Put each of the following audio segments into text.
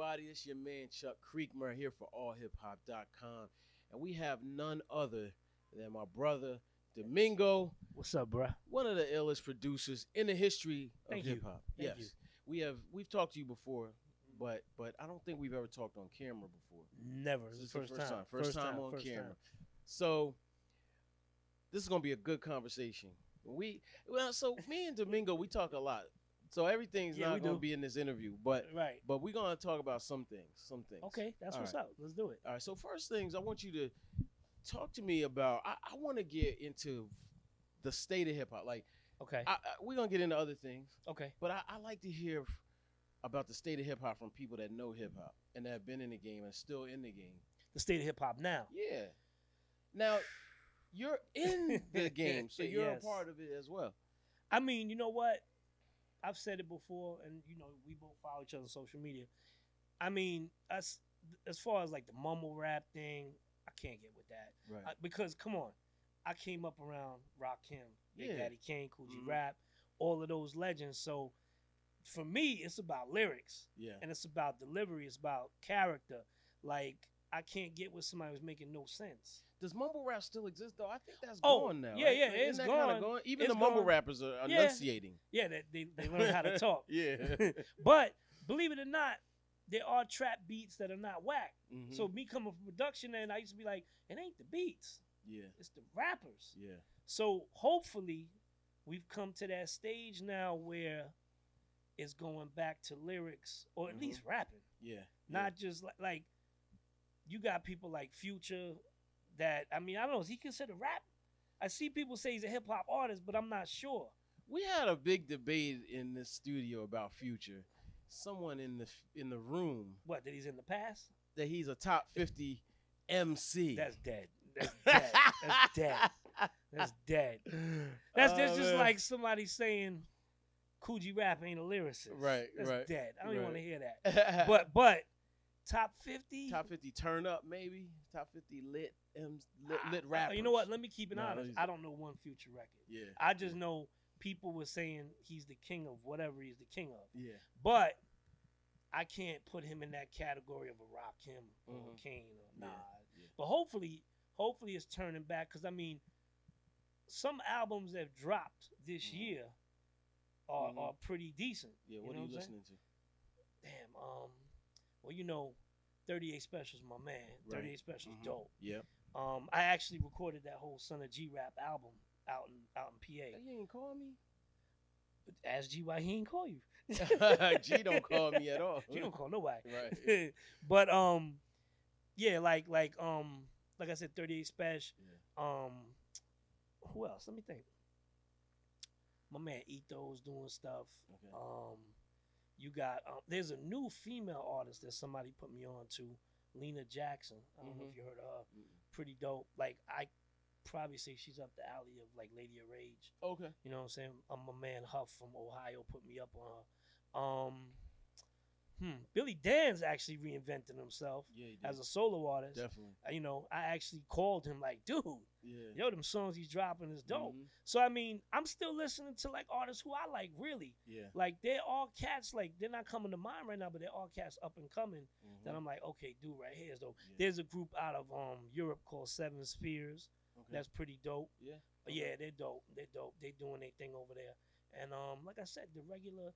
everybody? It's your man Chuck Creekmer here for allhiphop.com. And we have none other than my brother Domingo. What's up, bruh? One of the illest producers in the history of Thank you. hip hop. Thank Yes. you. We've talked to you before, but I don't think we've ever talked on camera before. Never. This is First the time. First time on camera. Time. So this is gonna be a good conversation. So me and Domingo, we talk a lot. So everything's not gonna be in this interview, but we're gonna talk about some things. Okay, that's what's up. Let's do it. All right. So first things, I want you to talk to me about. I want to get into the state of hip hop. Like, okay, we're gonna get into other things. Okay, but I like to hear about the state of hip hop from people that know hip hop and that have been in the game and still in the game. The state of hip hop now. Yeah. Now you're in the game, so you're Yes. a part of it as well. I mean, you know what? I've said it before, and we both follow each other on social media. I mean, as far as like the mumble rap thing, I can't get with that. Right. Because come on, I came up around Rockin, Big Daddy Kane, Kool Rap, all of those legends. So for me, it's about lyrics. Yeah. And it's about delivery. It's about character. Like, I can't get with somebody who's making no sense. Does mumble rap still exist though? I think that's gone now. Yeah, right? yeah, Like, it's isn't that gone. Gone. Even it's the mumble gone. rappers are enunciating. Yeah, they learn how to talk. Yeah. But believe it or not, there are trap beats that are not whack. Mm-hmm. So me coming from production, and I used to be like, it ain't the beats. Yeah. It's the rappers. Yeah. So hopefully, we've come to that stage now where it's going back to lyrics, or at least rapping. Yeah. Not just like you got people like Future that, I mean, I don't know, is he considered rap? I see people say he's a hip hop artist, but I'm not sure. We had a big debate in this studio about Future. Someone in the room. What, that he's in the past? That he's a top 50 MC. That's dead. That's dead. That's dead. That's dead. That's just like somebody saying Kool Rap ain't a lyricist. Right, That's right. dead. I don't even want to hear that. but But top 50? Top 50 turn up maybe. Top 50 lit rappers. You know what? Let me keep it honest. I don't know one Future record. Yeah. I just know people were saying he's the king of whatever he's the king of. Yeah. But I can't put him in that category of a Rockin or Kane or Nas. Yeah. But hopefully it's turning back, because I mean, some albums that dropped this year are pretty decent. Yeah. What are you listening to? Damn. Well, 38 Special's my man. Right. 38 Special's dope. Yeah. I actually recorded that whole Son of G Rap album out in PA. You ain't call me. Ask G why he ain't call you. G don't call me at all. G don't call nobody. Right. But yeah, like I said, 38 Special. Yeah. Who else? Let me think. My man Eto's doing stuff. Okay. You got there's a new female artist that somebody put me on to, Lena Jackson. I don't know if you heard of her. Pretty dope. Like, I probably say she's up the alley of like Lady of Rage. Okay. You know what I'm saying? My man Huff from Ohio put me up on her. Billy Dan's actually reinvented himself as a solo artist. Definitely. I actually called him like, dude, yo, them songs he's dropping is dope. So I mean, I'm still listening to like artists who I like, really. Yeah. Like, they're all cats, like, they're not coming to mind right now, but they're all cats up and coming that I'm like, okay, dude, right here is dope. Yeah. There's a group out of Europe called Seven Spheres. Okay. That's pretty dope. Yeah. But yeah, they're dope. They're dope. They doing their thing over there. And like I said, the regular,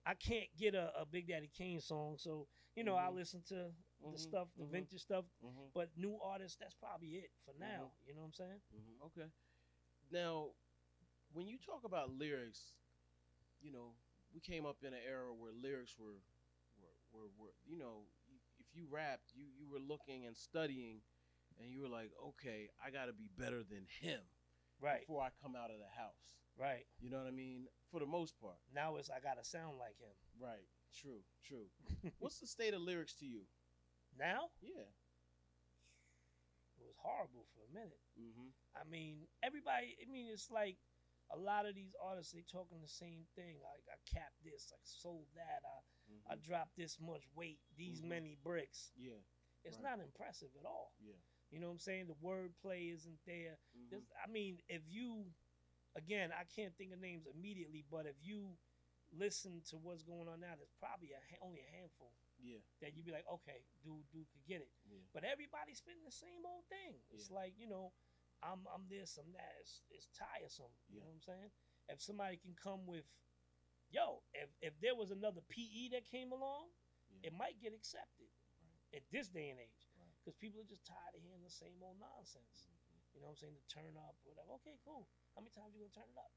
I can't get a Big Daddy Kane song, so I listen to the stuff, the vintage stuff. But new artists, that's probably it for now. You know what I'm saying? Okay. Now, when you talk about lyrics, we came up in an era where lyrics were if you rapped, you were looking and studying, and you were like, okay, I got to be better than him, before I come out of the house. Right. You know what I mean? For the most part. Now it's I gotta sound like him. Right. True. What's the state of lyrics to you? Now? Yeah. It was horrible for a minute. I mean, it's like a lot of these artists, they talking the same thing. Like, I capped this, I sold that, I dropped this much weight, these many bricks. Yeah. It's not impressive at all. Yeah. You know what I'm saying? The wordplay isn't there. I mean, if you... Again, I can't think of names immediately, but if you listen to what's going on now, there's probably only a handful. Yeah. That you'd be like, okay, dude could get it. Yeah. But everybody's spitting the same old thing. It's like, I'm this, I'm that. It's tiresome. You know what I'm saying? If somebody can come with, if there was another PE that came along, it might get accepted at this day and age. Because people are just tired of hearing the same old nonsense. You know what I'm saying? To turn up, whatever. Okay, cool. How many times you gonna turn it up?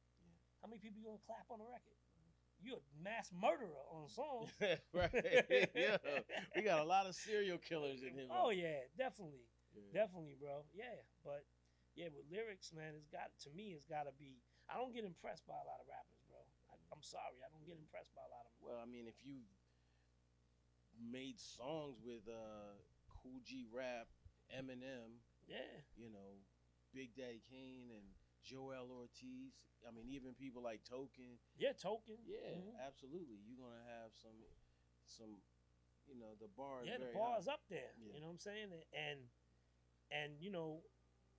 How many people you gonna clap on a record? You're a mass murderer on a song. Right. Yeah. We got a lot of serial killers in here. Oh yeah, definitely. Yeah. Definitely, bro. Yeah. But yeah, with lyrics, man, it's gotta be. I don't get impressed by a lot of rappers, bro. I'm sorry, I don't get impressed by a lot of them. Well, I mean, if you made songs with Kool Rap, Eminem, Big Daddy Kane and Joel Ortiz. I mean, even people like Token. Yeah, Token. Yeah, absolutely. You're gonna have some, the bar. Yeah, the bar's up there. Yeah. You know what I'm saying? And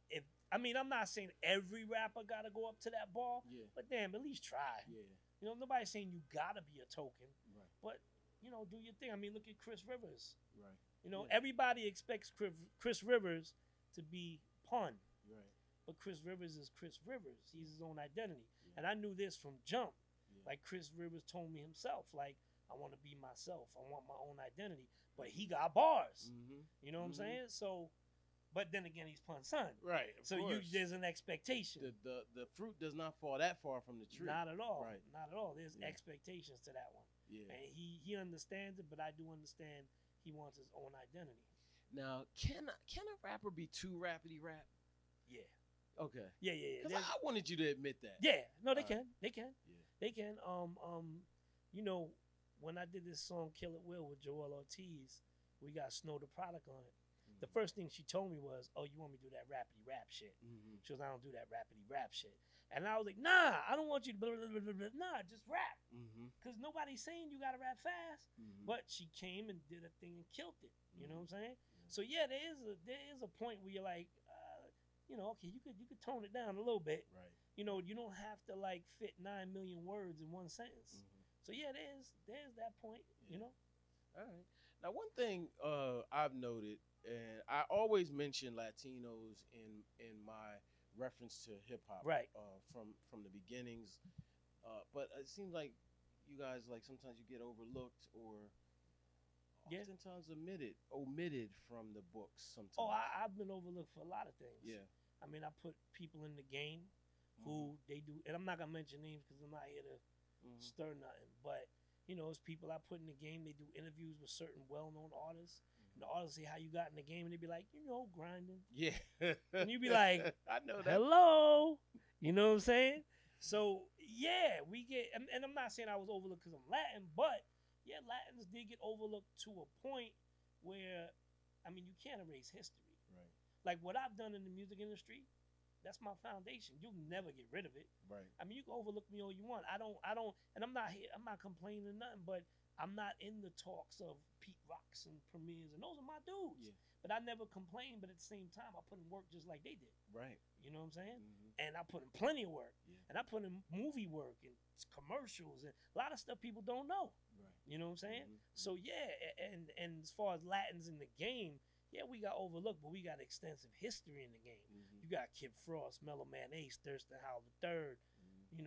if I'm not saying every rapper gotta go up to that bar. Yeah. But damn, at least try. Yeah. Nobody's saying you gotta be a Token. Right. But do your thing. I mean, look at Chris Rivers. Right. Everybody expects Chris Rivers to be Pun. Right. But Chris Rivers is Chris Rivers. He's his own identity. Yeah. And I knew this from jump. Yeah. Like Chris Rivers told me himself, like, I want to be myself. I want my own identity. But he got bars. Mm-hmm. You know what I'm saying? So, but then again, he's Pun's son. Right. So there's an expectation. The fruit does not fall that far from the tree. Not at all. Right. Not at all. There's expectations to that one. Yeah. And he understands it, but I do understand he wants his own identity. Now, can a rapper be too rapidy rap? Yeah. Okay. Yeah. Because I wanted you to admit that. Yeah. No, they can. They can. Yeah. They can. When I did this song "Kill It Will" with Joel Ortiz, we got Snow the Product on it. Mm-hmm. The first thing she told me was, "Oh, you want me to do that rapidy rap shit?" Mm-hmm. She goes, "I don't do that rapidy rap shit." And I was like, "Nah, I don't want you to blah, blah, blah, blah, blah. Nah, just rap." Because nobody's saying you got to rap fast. Mm-hmm. But she came and did a thing and killed it. You know what I'm saying? Yeah. So yeah, there is a point where you're like, okay, you could tone it down a little bit. Right. You don't have to like fit 9 million words in one sentence. Mm-hmm. So yeah, there's that point. Yeah. All right. Now, one thing I've noted, and I always mention Latinos in my reference to hip hop, right? From the beginnings, but it seems like you guys sometimes you get overlooked or oftentimes omitted from the books. Sometimes. Oh, I've been overlooked for a lot of things. Yeah. I mean, I put people in the game who they do, and I'm not gonna mention names because I'm not here to stir nothing. But it's people I put in the game. They do interviews with certain well-known artists. And the artists say how you got in the game, and they be like, grinding. Yeah. And you be like, I know that. Hello. You know what I'm saying? So yeah, we get, and I'm not saying I was overlooked because I'm Latin, but yeah, Latins did get overlooked to a point where, you can't erase history. Right. Like what I've done in the music industry, that's my foundation. You'll never get rid of it. Right. You can overlook me all you want. I don't, and I'm not complaining or nothing, but I'm not in the talks of Pete Rocks and Premiers, and those are my dudes. Yeah. But I never complain, but at the same time, I put in work just like they did. Right. You know what I'm saying? Mm-hmm. And I put in plenty of work. Yeah. And I put in movie work and commercials and a lot of stuff people don't know. Right. You know what I'm saying? Mm-hmm. So yeah, and as far as Latins in the game, yeah, we got overlooked, but we got extensive history in the game. Mm-hmm. You got Kid Frost, Mellow Man Ace, Thurston Howell III,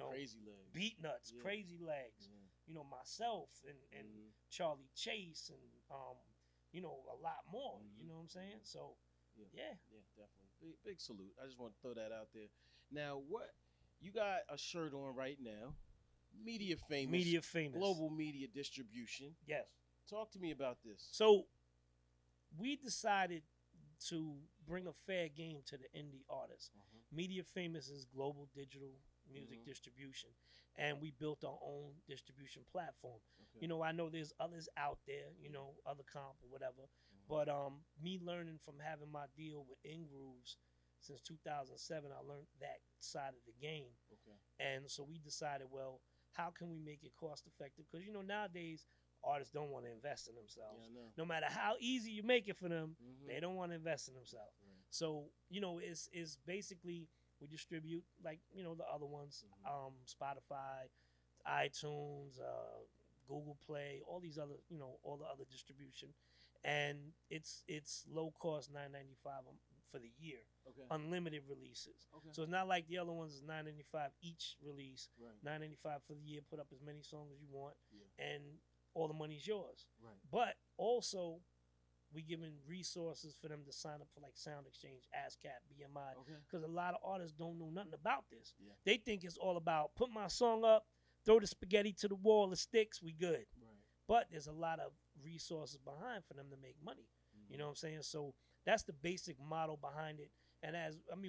Crazy Legs, Beat Nuts, Crazy Legs, myself and Charlie Chase and a lot more. You know what I'm saying? So yeah, definitely. Big salute. I just want to throw that out there. Now, what you got a shirt on right now? Media famous. Global media distribution. Yes. Talk to me about this. So we decided to bring a fair game to the indie artists. Media Famous is global digital music distribution, and we built our own distribution platform. Okay. I know there's others out there, other comp or whatever, but me learning from having my deal with InGrooves since 2007, I learned that side of the game. Okay. And so we decided, well, how can we make it cost effective? Because nowadays artists don't want to invest in themselves. Yeah, no matter how easy you make it for them, they don't want to invest in themselves. Right. So, it's basically we distribute like, the other ones, Spotify, iTunes, Google Play, all these other, all the other distribution, and it's low cost $9.95 for the year. Okay. Unlimited releases. Okay. So it's not like the other ones is $9.95 each release. Right. $9.95 for the year. Put up as many songs as you want, yeah. and all the money's yours. Right. But also, we giving resources for them to sign up for like Sound Exchange, ASCAP, BMI, because a lot of artists don't know nothing about this. Yeah. They think it's all about put my song up, throw the spaghetti to the wall, it sticks, we good. Right. But there's a lot of resources behind for them to make money. You know what I'm saying? So that's the basic model behind it. And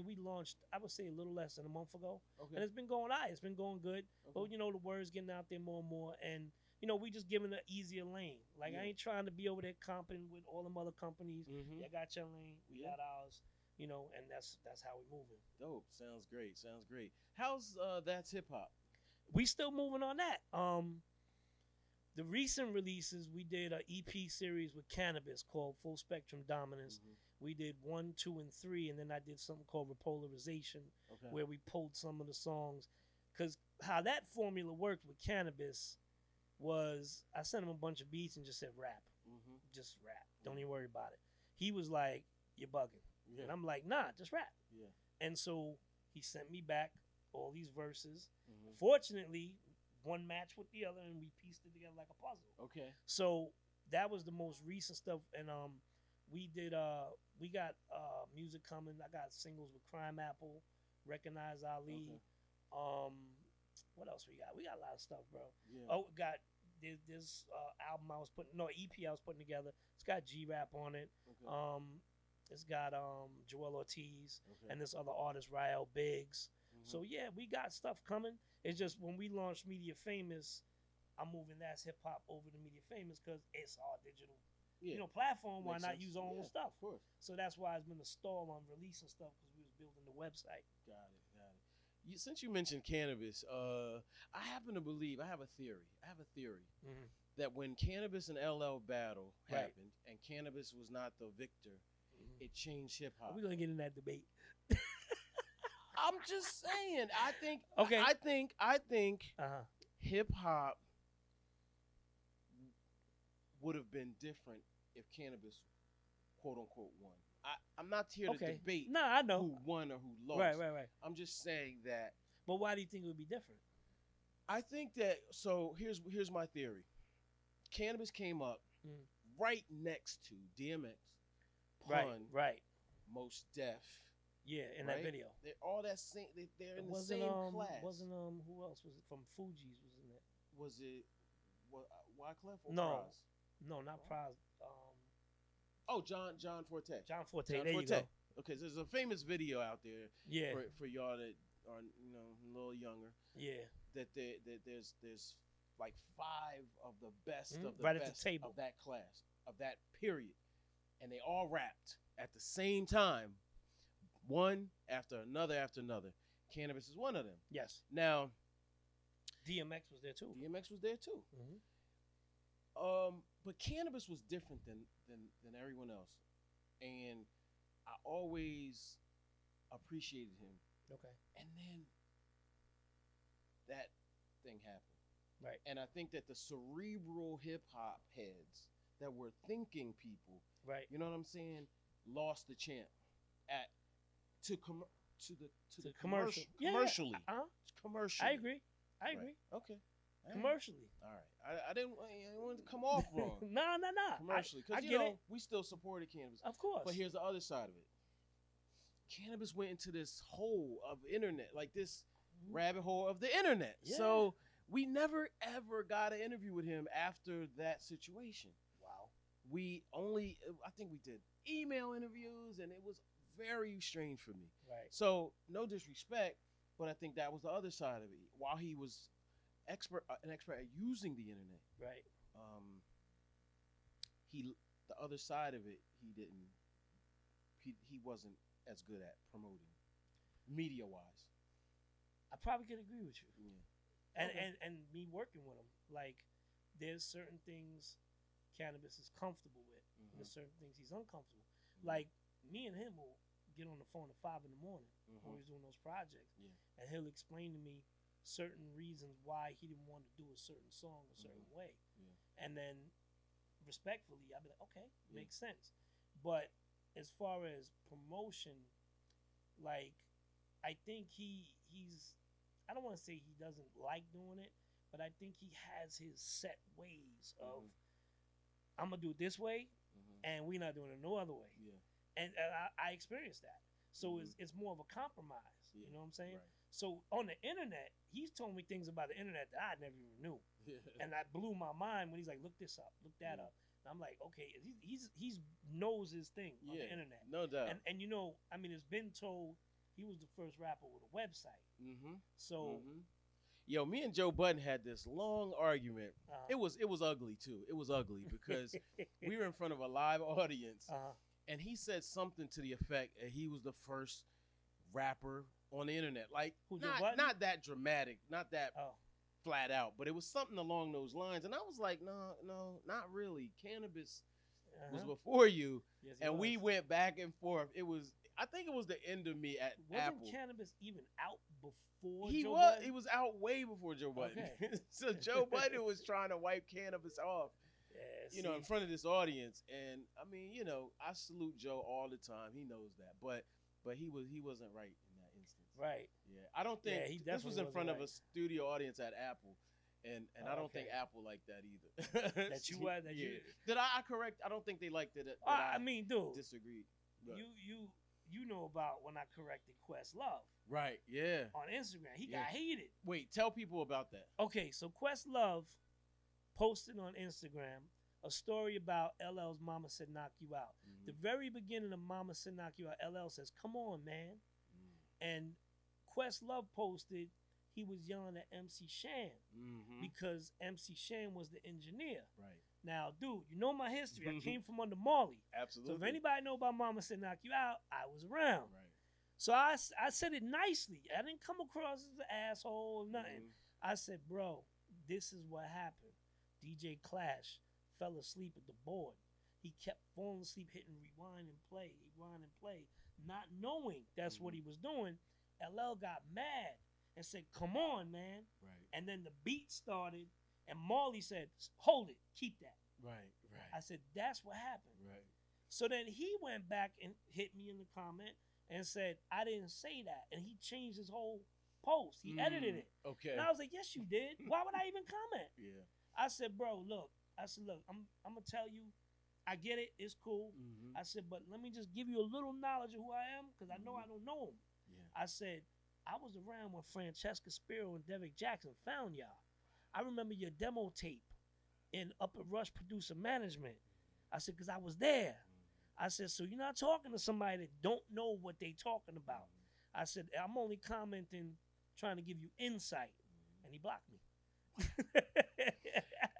we launched, I would say a little less than a month ago. Okay. And it's been going It's been going good. Okay. But, the word's getting out there more and more. And, we just giving an easier lane. Like, I ain't trying to be over there comping with all them other companies. Mm-hmm. You got your lane, we got ours, and that's how we moving. Dope. Sounds great. How's That's Hip Hop? We still moving on that. The recent releases, we did an EP series with Canibus called Full Spectrum Dominance. Mm-hmm. We did 1, 2, and 3, and then I did something called Repolarization, where we pulled some of the songs. Because how that formula worked with Canibus was I sent him a bunch of beats and just said rap. Mm-hmm. Just rap. Don't even worry about it. He was like, you're bugging. Yeah. And I'm like, nah, just rap. Yeah. And so he sent me back all these verses. Mm-hmm. Fortunately, one matched with the other, and we pieced it together like a puzzle. Okay. So that was the most recent stuff, and we got music coming. I got singles with Crime Apple, Recognize Ali. Okay. What else we got? We got a lot of stuff, bro. Yeah. Oh, got this album EP I was putting together. It's got G-Rap on it. Okay. It's got Joel Ortiz and this other artist, Rael Biggs. Mm-hmm. So yeah, we got stuff coming. It's just when we launched Media Famous, I'm moving That's Hip Hop over to Media Famous because it's our digital, platform. Why not use our own stuff? Of course. So that's why it's been a stall on releasing stuff because we was building the website. Got it. Since you mentioned Canibus, I happen to believe I have a theory mm-hmm. that when Canibus and LL battle happened and Canibus was not the victor, mm-hmm. it changed hip hop. We're gonna get in that debate. I'm just saying. I think hip hop would have been different if Canibus, quote unquote, won. I'm not here to debate I know. who won or who lost. Right. I'm just saying that. But why do you think it would be different? I think that, so here's my theory. Canibus came up right next to DMX, Pun, right. Most Def. Yeah, in that video. They're all that same. They're in the same class. Wasn't who else was it from Fugees was in it? Was it Wyclef or no, Pras? No, not Pras. John Forte. John Forte. There you go. Okay, so there's a famous video out there. Yeah. For y'all that are a little younger. Yeah. That there's like 5 of the best of the right best at the table of that class of that period, and they all rapped at the same time, one after another after another. Canibus is one of them. Yes. Now, DMX was there too. Mm-hmm. But Canibus was different than everyone else, and I always appreciated him. Okay. And then that thing happened. Right. And I think that the cerebral hip hop heads that were thinking people, right? You know what I'm saying, lost the champ to the commercial. Commercially. Yeah. Commercially. I agree. Okay. Commercially. All right. I didn't want it to come off wrong. No. Commercially. Because, we still supported Canibus. Of course. But here's the other side of it. Canibus went into this hole of internet, like this rabbit hole of the internet. Yeah. So we never, ever got an interview with him after that situation. Wow. I think we did email interviews, and it was very strange for me. Right. So no disrespect, but I think that was the other side of it. While he was an expert at using the internet, right? The other side of it, he wasn't as good at promoting, media wise. I probably could agree with you. Yeah. And me working with him, like there's certain things Canibus is comfortable with, and there's certain things he's uncomfortable. Like me and him will get on the phone at 5 a.m. when he's doing those projects, and he'll explain to me certain reasons why he didn't want to do a certain song a certain way. Yeah. And then respectfully, I'd be like, okay, makes sense. But as far as promotion, like, I think he's I don't want to say he doesn't like doing it, but I think he has his set ways of I'm gonna do it this way, and we're not doing it no other way. Yeah. And I experienced that. So it's more of a compromise. Yeah. You know what I'm saying? Right. So on the internet, he's told me things about the internet that I never even knew. Yeah. And that blew my mind when he's like, look this up, look that up. And I'm like, okay, he's knows his thing on the internet. No doubt. And you know, I mean, it's been told he was the first rapper with a website. So yo, me and Joe Budden had this long argument. It was ugly too. It was ugly because we were in front of a live audience, and he said something to the effect that he was the first rapper on the internet. Like, not that dramatic, not that flat out, but it was something along those lines. And I was like, no, not really. Canibus was before you, yes, and we went back and forth. I think it was the end of me at Apple. Wasn't Canibus even out before He Joe was. Budden? He was out way before Joe Budden. Okay. So Joe Budden was trying to wipe Canibus off, in front of this audience. And I mean, I salute Joe all the time. He knows that. But he wasn't right in that instance. Right. Yeah. I don't think this was in front of a studio audience at Apple. And I don't think Apple liked that either. Did I correct? I don't think they liked it. I mean, dude, disagreed. You know about when I corrected QuestLove. Right, yeah. On Instagram. He got heated. Wait, tell people about that. Okay, so QuestLove posted on Instagram a story about LL's Mama Said Knock You Out. The very beginning of Mama Said Knock You Out, LL says, come on, man. And QuestLove posted he was yelling at MC Shan because MC Shan was the engineer. Right. Now, dude, you know my history. I came from under Marley. Absolutely. So if anybody know about Mama Said Knock You Out, I was around. Right. So I said it nicely. I didn't come across as an asshole or nothing. I said, bro, this is what happened. DJ Clash fell asleep at the board. He kept falling asleep, hitting rewind and play, not knowing that's what he was doing. LL got mad and said, come on, man. Right. And then the beat started, and Marley said, hold it, keep that. Right. I said, that's what happened. Right. So then he went back and hit me in the comment and said, I didn't say that. And he changed his whole post. He edited it. Okay. And I was like, yes, you did. Why would I even comment? Yeah. I said, bro, look. I'm going to tell you, I get it. It's cool. I said, but let me just give you a little knowledge of who I am because I know I don't know him. Yeah. I said, I was around when Francesca Spiro and Derek Jackson found y'all. I remember your demo tape in Upper Rush Producer Management. I said, because I was there. I said, so you're not talking to somebody that don't know what they talking about. I said, I'm only commenting, trying to give you insight. And he blocked me.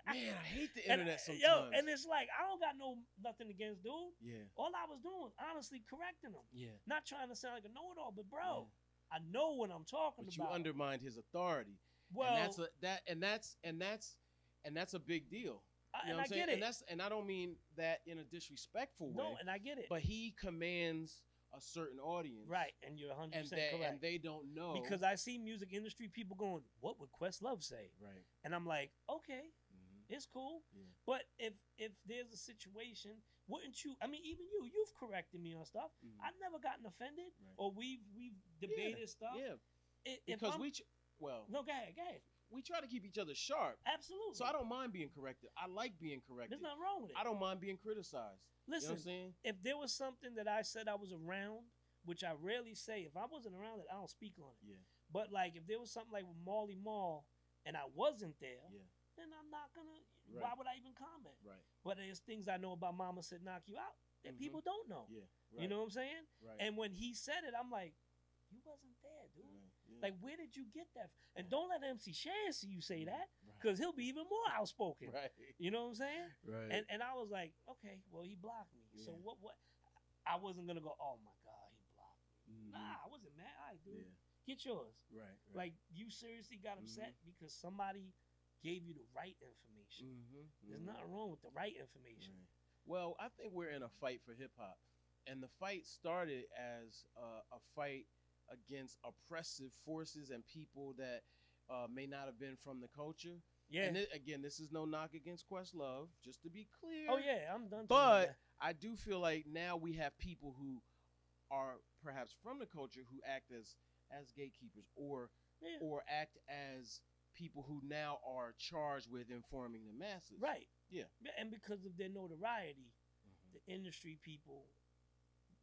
Man, I hate the internet sometimes. And it's like, I don't got nothing against dude. Yeah. All I was doing, honestly, correcting him. Yeah. Not trying to sound like a know-it-all, but bro, I know what I'm talking about. But you undermined his authority. Well, and that's a big deal. You know what I'm saying? Get it. And I don't mean that in a disrespectful way. No, and I get it. But he commands a certain audience. Right, and you're 100% correct. And they don't know. Because I see music industry people going, what would QuestLove say? Right. And I'm like, okay, it's cool. Yeah. But if there's a situation, wouldn't you, I mean, even you've corrected me on stuff. I've never gotten offended. Right. Or we've debated stuff. Yeah. Because no, go ahead. We try to keep each other sharp. Absolutely. So I don't mind being corrected. I like being corrected. There's nothing wrong with it. I don't mind being criticized. Listen, you know what I'm saying? If there was something that I said I was around, which I rarely say, if I wasn't around it, I don't speak on it. Yeah. But like if there was something like with Marley Marl and I wasn't there, then I'm not gonna. Right. Why would I even comment? Right. But there's things I know about Mama Said Knock You Out that people don't know. Yeah. Right. You know what I'm saying? Right. And when he said it, I'm like, you wasn't there, dude. Right. Yeah. Like, where did you get that? And don't let MC Shan see you say that, because he'll be even more outspoken. Right. You know what I'm saying? Right. And I was like, okay, well, he blocked me. Yeah. So what? I wasn't gonna go, oh my God, he blocked me. Nah, I wasn't mad. All right, dude, get yours. Right. Like, you seriously got upset because somebody gave you the right information. There's nothing wrong with the right information. Right. Well, I think we're in a fight for hip hop, and the fight started as a fight against oppressive forces and people that may not have been from the culture. Yeah. And again, this is no knock against QuestLove, just to be clear. Oh yeah, I'm done. But I do feel like now we have people who are perhaps from the culture who act as gatekeepers or act as people who now are charged with informing the masses. Right. Yeah. And because of their notoriety, the industry people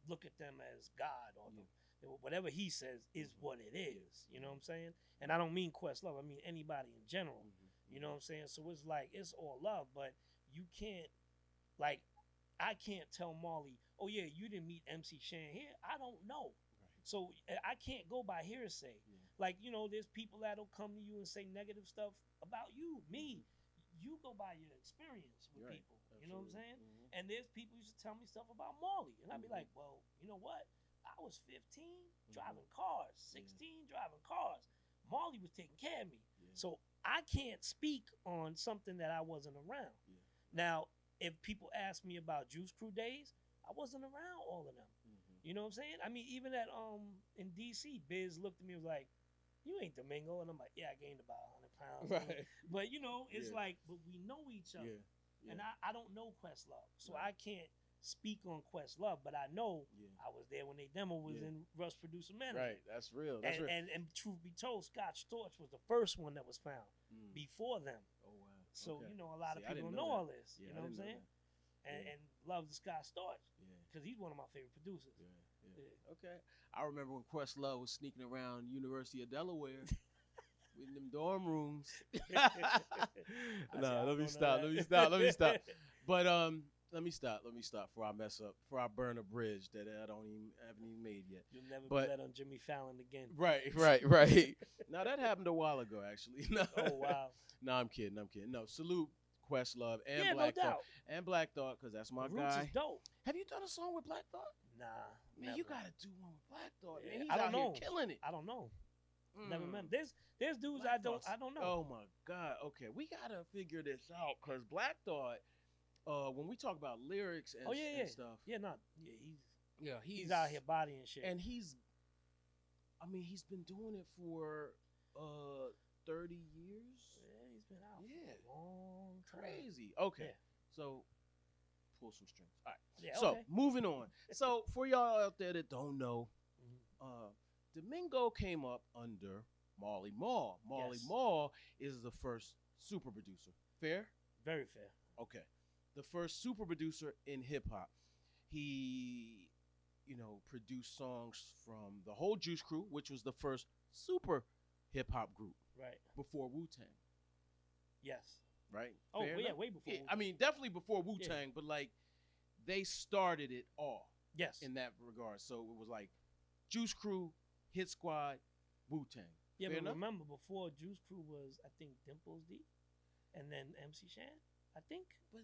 look at them as God or whatever he says is what it is. You know what I'm saying? And I don't mean QuestLove. I mean anybody in general. You know what I'm saying? So it's like, it's all love, but you can't, like, I can't tell Marley, oh yeah, you didn't meet MC Shan here. I don't know. Right. So I can't go by hearsay. Yeah. Like, you know, there's people that'll come to you and say negative stuff about you, me. You go by your experience with people. You know what I'm saying? And there's people who used to tell me stuff about Marley. And I'd be like, well, you know what? I was 15 driving cars, 16 driving cars. Marley was taking care of me. Yeah. So I can't speak on something that I wasn't around. Yeah. Now, if people ask me about Juice Crew days, I wasn't around all of them. You know what I'm saying? I mean, even at in DC, Biz looked at me and was like, you ain't Domingo. And I'm like, yeah, I gained about 100 pounds. Right. But, you know, it's like, but we know each other. Yeah. Yeah. And I don't know QuestLove. So I can't speak on QuestLove, but I know I was there when they demo was in Russ Producer Manager. Right, that's real. That's real. And truth be told, Scott Storch was the first one that was found before them. Oh, wow. So, you know, a lot of people don't know all this. Yeah, you know what I'm saying? And love the Scott Storch because he's one of my favorite producers. Yeah. Okay. I remember when QuestLove was sneaking around University of Delaware. In them dorm rooms. No, let me stop. But let me stop before I mess up, before I burn a bridge that I haven't even made yet. You'll never be that on Jimmy Fallon again. Right. Now that happened a while ago, actually. No. Oh wow. No, I'm kidding. No, salute QuestLove and Black Thought and Black Thought because that's my guy. Roots is dope. Have you done a song with Black Thought? Nah. Man, never. You gotta do one with Black Thought. Yeah, man, he's out here killing it. I don't know. Never met. There's dudes I don't know. Oh my God. Okay, we gotta figure this out because Black Thought, when we talk about lyrics and, and stuff, he's out here bodying shit, and he's been doing it for 30 years. Yeah, he's been out for a long time. Crazy. Okay, so pull some strings. All right. Yeah, so moving on. So for y'all out there that don't know, Domingo came up under Marley Marl. Marley Marl is the first super producer. Fair? Very fair. Okay. The first super producer in hip hop. He, produced songs from the whole Juice Crew, which was the first super hip hop group. Right. Before Wu-Tang. Yes. Right? Oh, yeah, way before Wu-Tang. I mean, definitely before Wu-Tang, but like they started it all. Yes. In that regard. So it was like Juice Crew, Hit Squad, Wu-Tang. Yeah, but remember, before Juice Crew was, I think, Dimples D, and then MC Shan, I think. But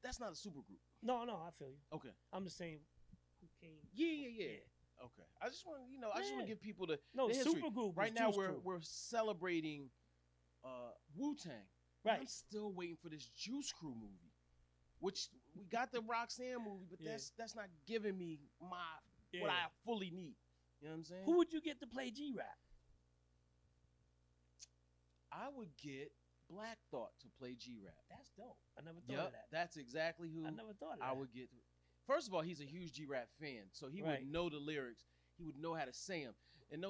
that's not a super group. No, I feel you. Okay. I'm just saying who came. Yeah. Okay. I just want to give people the history. Super group. Right now we're celebrating Wu-Tang. Right. I'm still waiting for this Juice Crew movie, which we got the Roxanne movie, but that's not giving me what I fully need. You know what I'm saying? Who would you get to play G-Rap? I would get Black Thought to play G-Rap. That's dope. I never thought of that. That's exactly who I never thought of that. I would get. First of all, he's a huge G-Rap fan, so he would know the lyrics. He would know how to say them. And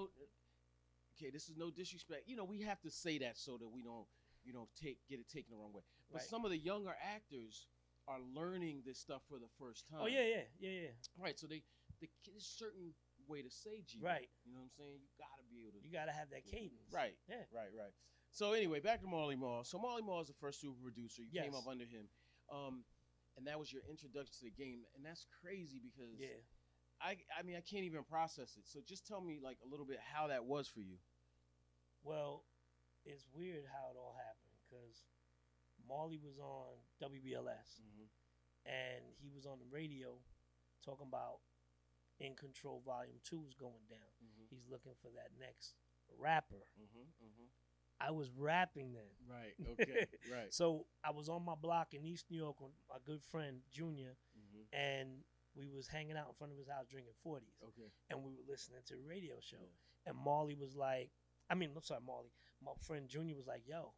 this is no disrespect. We have to say that so that we don't, get it taken the wrong way. But some of the younger actors are learning this stuff for the first time. Oh, yeah. Right, so there's a certain way to say G. Right. You know what I'm saying? You gotta be able to. You gotta have that cadence. Right. Yeah. Right. So anyway, back to Marley Marl. So Marley Marl is the first super producer. You came up under him, and that was your introduction to the game, and that's crazy because I can't even process it. So just tell me like a little bit how that was for you. Well, it's weird how it all happened because Marley was on WBLS, and he was on the radio talking about In Control Volume 2 is going down. He's looking for that next rapper. I was rapping then. Right, okay, right. So I was on my block in East New York with my good friend, Junior, and we was hanging out in front of his house drinking 40s. Okay. And we were listening to a radio show. And Marley was like, Marley. My friend Junior was like, yo,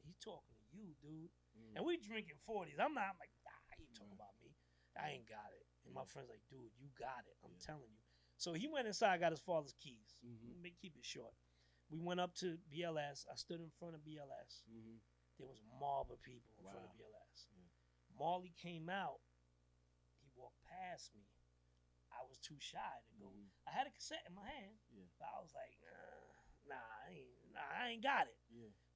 he's talking to you, dude. And we drinking 40s. I'm like, nah, he ain't talking about me. I ain't got it. And my friend's like, dude, you got it. I'm telling you. So he went inside, got his father's keys. Keep it short. We went up to BLS. I stood in front of BLS. There was a mob of people in front of BLS. Marley came out. He walked past me. I was too shy to go. I had a cassette in my hand, but I was like, I ain't got it.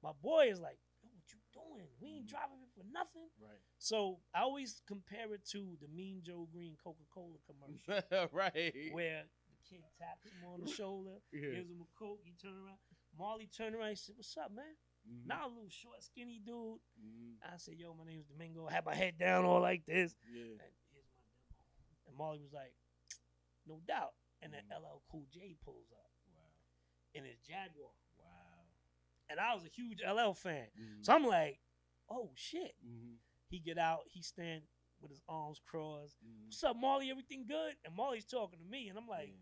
My boy is like, yo, what you doing? We ain't driving it for nothing. Right. So I always compare it to the Mean Joe Green Coca-Cola commercial. Right. Where the kid taps him on the shoulder, gives him a Coke, he turned around. Marley turned around, he said, what's up, man? Now a little short, skinny dude. I said, yo, my name's Domingo. I had my head down all like this. And here's my demo. And Marley was like, no doubt. And then LL Cool J pulls up. Wow. In his Jaguar. Wow. And I was a huge LL fan. So I'm like, oh, shit. He get out. He stand with his arms crossed. What's up, Marley? Everything good? And Marley's talking to me. And I'm like,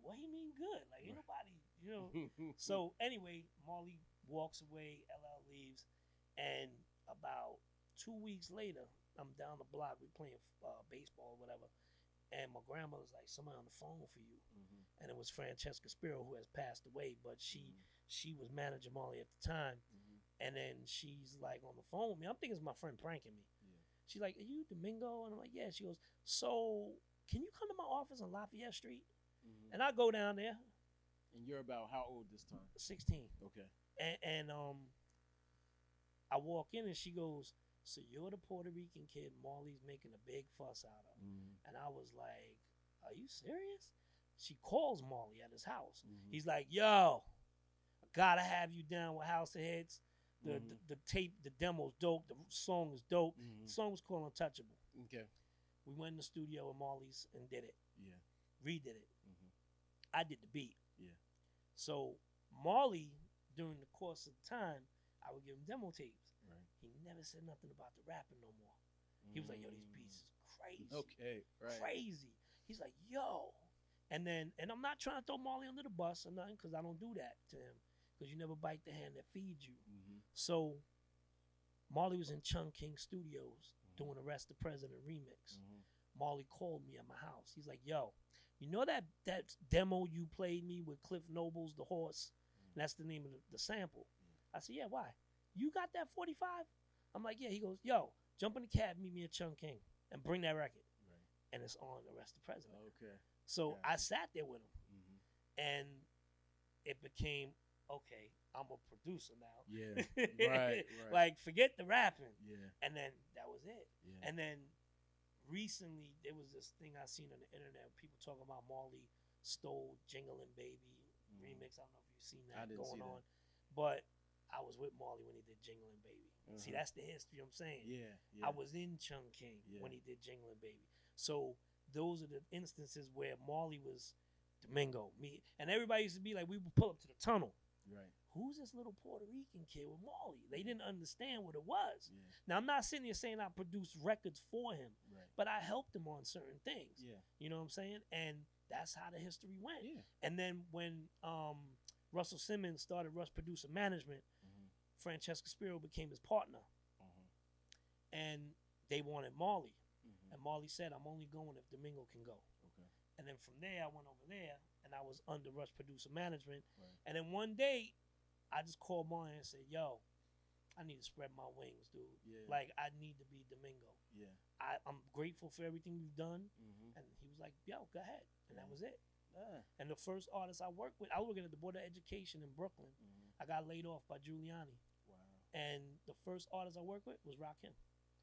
what do you mean good? Like, ain't nobody, you know. So anyway, Marley walks away. LL leaves. And about 2 weeks later, I'm down the block. We playing baseball or whatever. And my grandmother's like, somebody on the phone for you. And it was Francesca Spiro, who has passed away, but she was managing Marley at the time. And then she's like on the phone with me. I'm thinking it's my friend pranking me. She's like, are you Domingo? And I'm like, yeah. She goes, so can you come to my office on Lafayette Street? And I go down there. And you're about how old this time? 16. Okay. And I walk in and she goes, so you're the Puerto Rican kid Marley's making a big fuss out of. And I was like, are you serious? She calls Marley at his house. He's like, yo, I gotta have you down with House of Hits. The tape, the demo's dope. The song is dope. The song was called Untouchable. Okay. We went in the studio with Marley's and did it. Yeah. Redid it. I did the beat. Yeah. So Marley, during the course of time, I would give him demo tapes. Right. He never said nothing about the rapping no more. He was like, yo, these beats is crazy. Okay, right. Crazy. He's like, yo. And I'm not trying to throw Marley under the bus or nothing, because I don't do that to him, because you never bite the hand that feeds you. So Marley was in Chung King Studios doing Arrest the President remix. Marley called me at my house. He's like, yo, you know that demo you played me with Cliff Noble's The Horse? And that's the name of the sample. I said, yeah, why? You got that 45? I'm like, yeah. He goes, yo, jump in the cab, meet me at Chung King, and bring that record. Right. And it's on Arrest the President. Okay. So I sat there with him, and it became, okay, I'm a producer now. Yeah, right. Like, forget the rapping. Yeah. And then that was it. Yeah. And then recently, there was this thing I seen on the internet, people talking about Marley stole Jingling Baby remix. I don't know if you've seen that going on. But I was with Marley when he did Jingling Baby. See, that's the history I'm saying. Yeah. I was in Chung King when he did Jingling Baby. So those are the instances where Marley was Domingo, me, and everybody used to be like, we would pull up to the tunnel. Right. Who's this little Puerto Rican kid with Marley? They didn't understand what it was. Yeah. Now, I'm not sitting here saying I produced records for him, but I helped him on certain things. Yeah. You know what I'm saying? And that's how the history went. Yeah. And then when Russell Simmons started Rush Producer Management, Francesca Spiro became his partner. And they wanted Marley. And Marley said, I'm only going if Domingo can go. Okay. And then from there, I went over there, and I was under Rush Producer Management. Right. And then one day, I just called Marley and said, yo, I need to spread my wings, dude. Yeah. Like, I need to be Domingo. Yeah. I'm grateful for everything you've done. And he was like, yo, go ahead. And that was it. And the first artist I worked with, I was working at the Board of Education in Brooklyn. I got laid off by Giuliani. Wow. And the first artist I worked with was Rockin.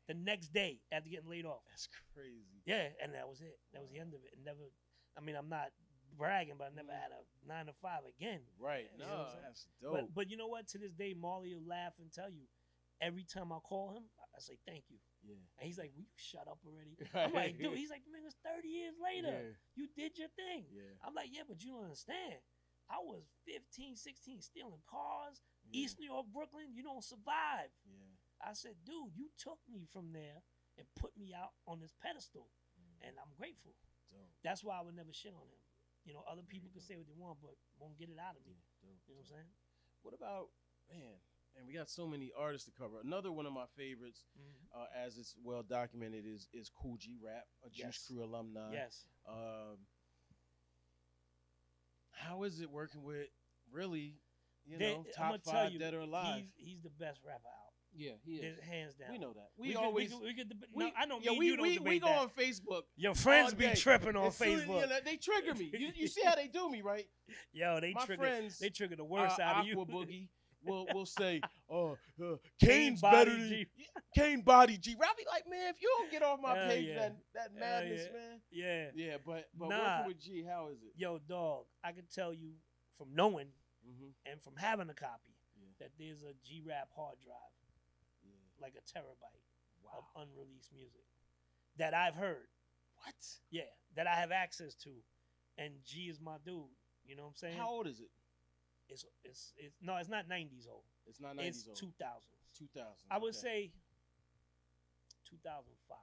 The next day after getting laid off. That's crazy. Yeah, and that was it. That was the end of it. And never, I mean, I'm not bragging, but I never had a 9 to 5 again. Right. You no, that's dope. But you know what? To this day, Marley will laugh and tell you, every time I call him, I say thank you. Yeah. And he's like, will you shut up already? I'm like, dude, he's like, man, it's 30 years later. Yeah. You did your thing. Yeah. I'm like, yeah, but you don't understand. I was 15, 16, stealing cars, East New York, Brooklyn. You don't survive. Yeah. I said, dude, you took me from there and put me out on this pedestal, and I'm grateful. Dope. That's why I would never shit on him. You know, other people can say what they want, but won't get it out of me. You know what I'm saying? What about man, and we got so many artists to cover. Another one of my favorites, as it's well documented, is Kool Rap, a Juice Crew alumni. Yes. How is it working with really, top 5 dead or alive? He's the best rapper out. Yeah, he is. Hands down. We know that. I know we go on Facebook. Your friends be tripping on Facebook. They trigger me. You see how they do me, right? Yo, they trigger the worst out of you. Aqua Boogie will say, Kane's better than Kane Body G. I'll be like, man, if you don't get off my page, that madness, man. Yeah. Yeah, but working with G, how is it? Yo, dog, I can tell you from knowing and from having a copy that there's a G-Rap hard drive, like a terabyte of unreleased music that I've heard. What? Yeah, that I have access to, and G is my dude. You know what I'm saying? How old is it? It's no, it's not 90s old. It's not 90s it's old. 2000s. 2000s. I would say 2005.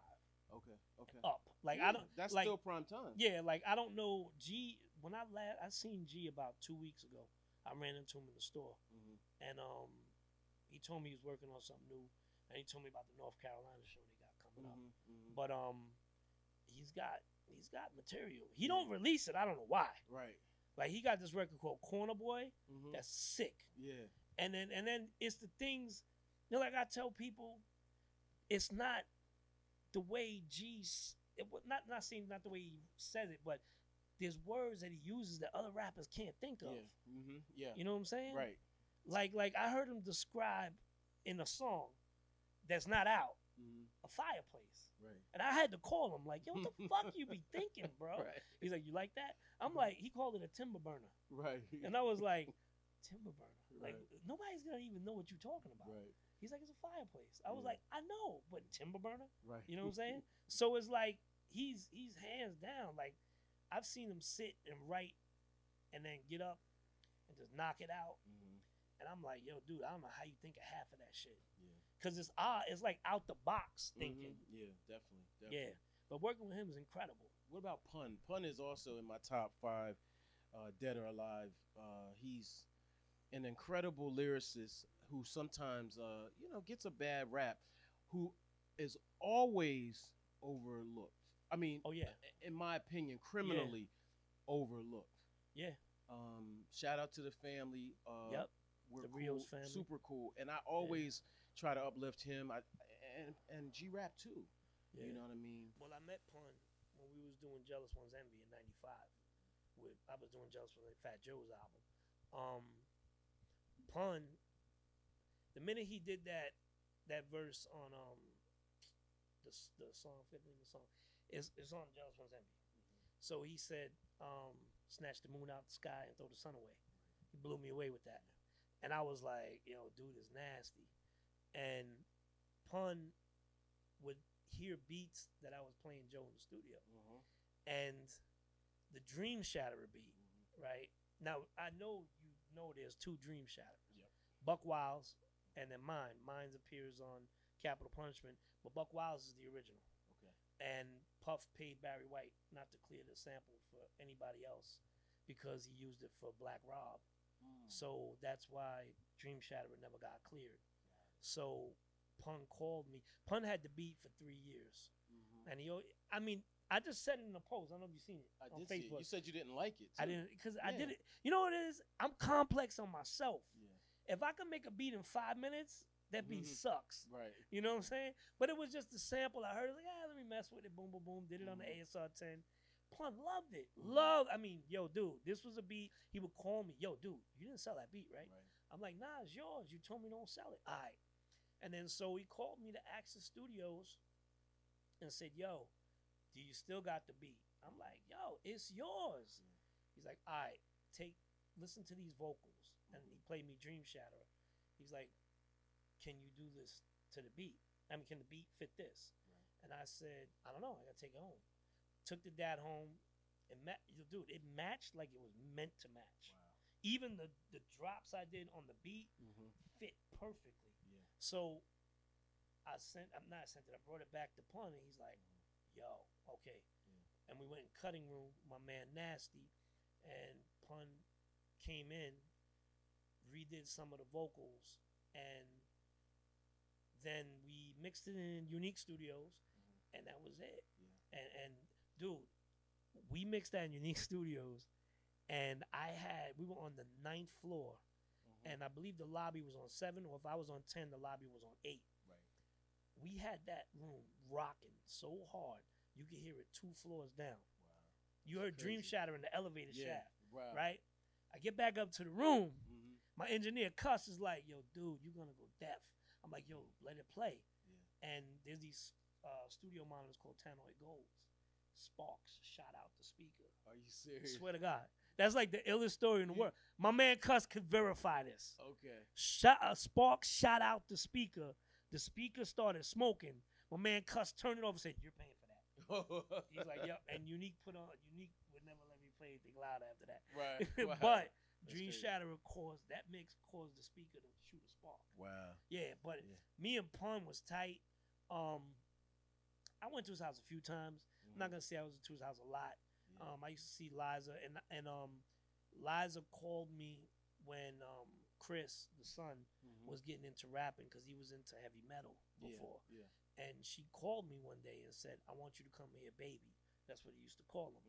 Okay. Up. Like I don't. That's like, still prime time. Yeah, like I don't know G. When I seen G about 2 weeks ago. I ran into him in the store, and he told me he was working on something new, and he told me about the North Carolina show they got coming up. But he's got material. He don't release it. I don't know why. Right. Like he got this record called Corner Boy. That's sick. Yeah. And then it's the things, like I tell people, it's not the way G's. Not saying not the way he says it, but there's words that he uses that other rappers can't think of. Yeah. Yeah. You know what I'm saying? Right. Like I heard him describe in a song that's not out a fireplace. Right. And I had to call him like, yo, what the fuck you be thinking, bro? Right. He's like, you like that? I'm like, he called it a timber burner. Right. And I was like, timber burner? Like, Right. nobody's going to even know what you're talking about. Right. He's like, it's a fireplace. I was like, I know, but timber burner? Right. You know what I'm saying? So it's like, he's hands down. Like, I've seen him sit and write and then get up and just knock it out. And I'm like, yo, dude, I don't know how you think of half of that shit. Yeah. Because it's like out the box thinking. Yeah, definitely. Yeah. But working with him is incredible. What about Pun? Pun is also in my top 5, dead or alive. He's an incredible lyricist who sometimes, gets a bad rap, who is always overlooked. I mean, in my opinion, criminally overlooked. Yeah. Shout out to the family. Yep. We're the cool, Rios family. Super cool. And I always try to uplift him. And G-Rap too. Yeah. You know what I mean? Well, I met Pun when we was doing Jealous One's Envy in '95. I was doing Jealous One's Fat Joe's album. Pun, the minute he did that verse on the song, the song, it's on Jealous One's Envy. So he said, snatch the moon out the sky and throw the sun away. He blew me away with that. And I was like, yo, dude is nasty. And Pun would hear beats that I was playing Joe in the studio. And the Dream Shatterer beat, right? Now, I know you know there's 2 Dream Shatterers. Yep. Buck Wild's and then mine. Mine's appears on Capital Punishment, but Buck Wild's is the original. Okay. And Puff paid Barry White not to clear the sample for anybody else because he used it for Black Rob. So that's why Dream Shatterer never got cleared. So Pun called me. Pun had the beat for 3 years. And I just said it in a post. I don't know if you've seen it on Facebook. See it. You said you didn't like it, too. I didn't, because I did it. You know what it is? I'm complex on myself. Yeah. If I can make a beat in 5 minutes, that beat sucks. Right. You know what I'm saying? But it was just a sample. I heard it, like, let me mess with it. Boom, boom, boom. Did it on the ASR 10. Pun loved it. Yo, dude, this was a beat. He would call me, yo, dude, you didn't sell that beat, right? I'm like, nah, it's yours. You told me don't sell it. All right. And then so he called me to Access Studios and said, yo, do you still got the beat? I'm like, yo, it's yours. He's like, all right, listen to these vocals. And he played me Dream Shatterer. He's like, can you do this to the beat? I mean, can the beat fit this? And I said, I don't know. I got to take it home. Took the dad home. It matched like it was meant to match. Wow. Even the drops I did on the beat fit perfectly. Yeah. So I brought it back to Pun, and he's like, yo, okay. Yeah. And we went in cutting room, my man Nasty, and Pun came in, redid some of the vocals, and then we mixed it in Unique Studios, and that was it. Yeah. And dude, we mixed that in Unique Studios, and we were on the 9th floor, and I believe the lobby was on 7, or if I was on 10, the lobby was on 8. Right. We had that room rocking so hard you could hear it 2 floors down. Wow. You heard crazy. Dream Shatter in the elevator shaft, wow. Right? I get back up to the room. My engineer Cuss is like, yo, dude, you're going to go deaf. I'm like, yo, let it play. Yeah. And there's these studio monitors called Tannoy Golds. Sparks shot out the speaker. Are you serious? Swear to God. That's like the illest story in the world. My man Cuss could verify this. Okay. Sparks shot out the speaker. The speaker started smoking. My man Cuss turned it off and said, you're paying for that. He's like, yep. And Unique would never let me play anything loud after that. Right. Wow. But Dream Shatter caused that mix caused the speaker to shoot a spark. Wow. Yeah, but me and Pun was tight. I went to his house a few times. I'm not gonna say I was to his house a lot. Yeah. I used to see Liza, and Liza called me when Chris, the son, was getting into rapping because he was into heavy metal before. Yeah. And she called me one day and said, "I want you to come here, baby." That's what he used to call him.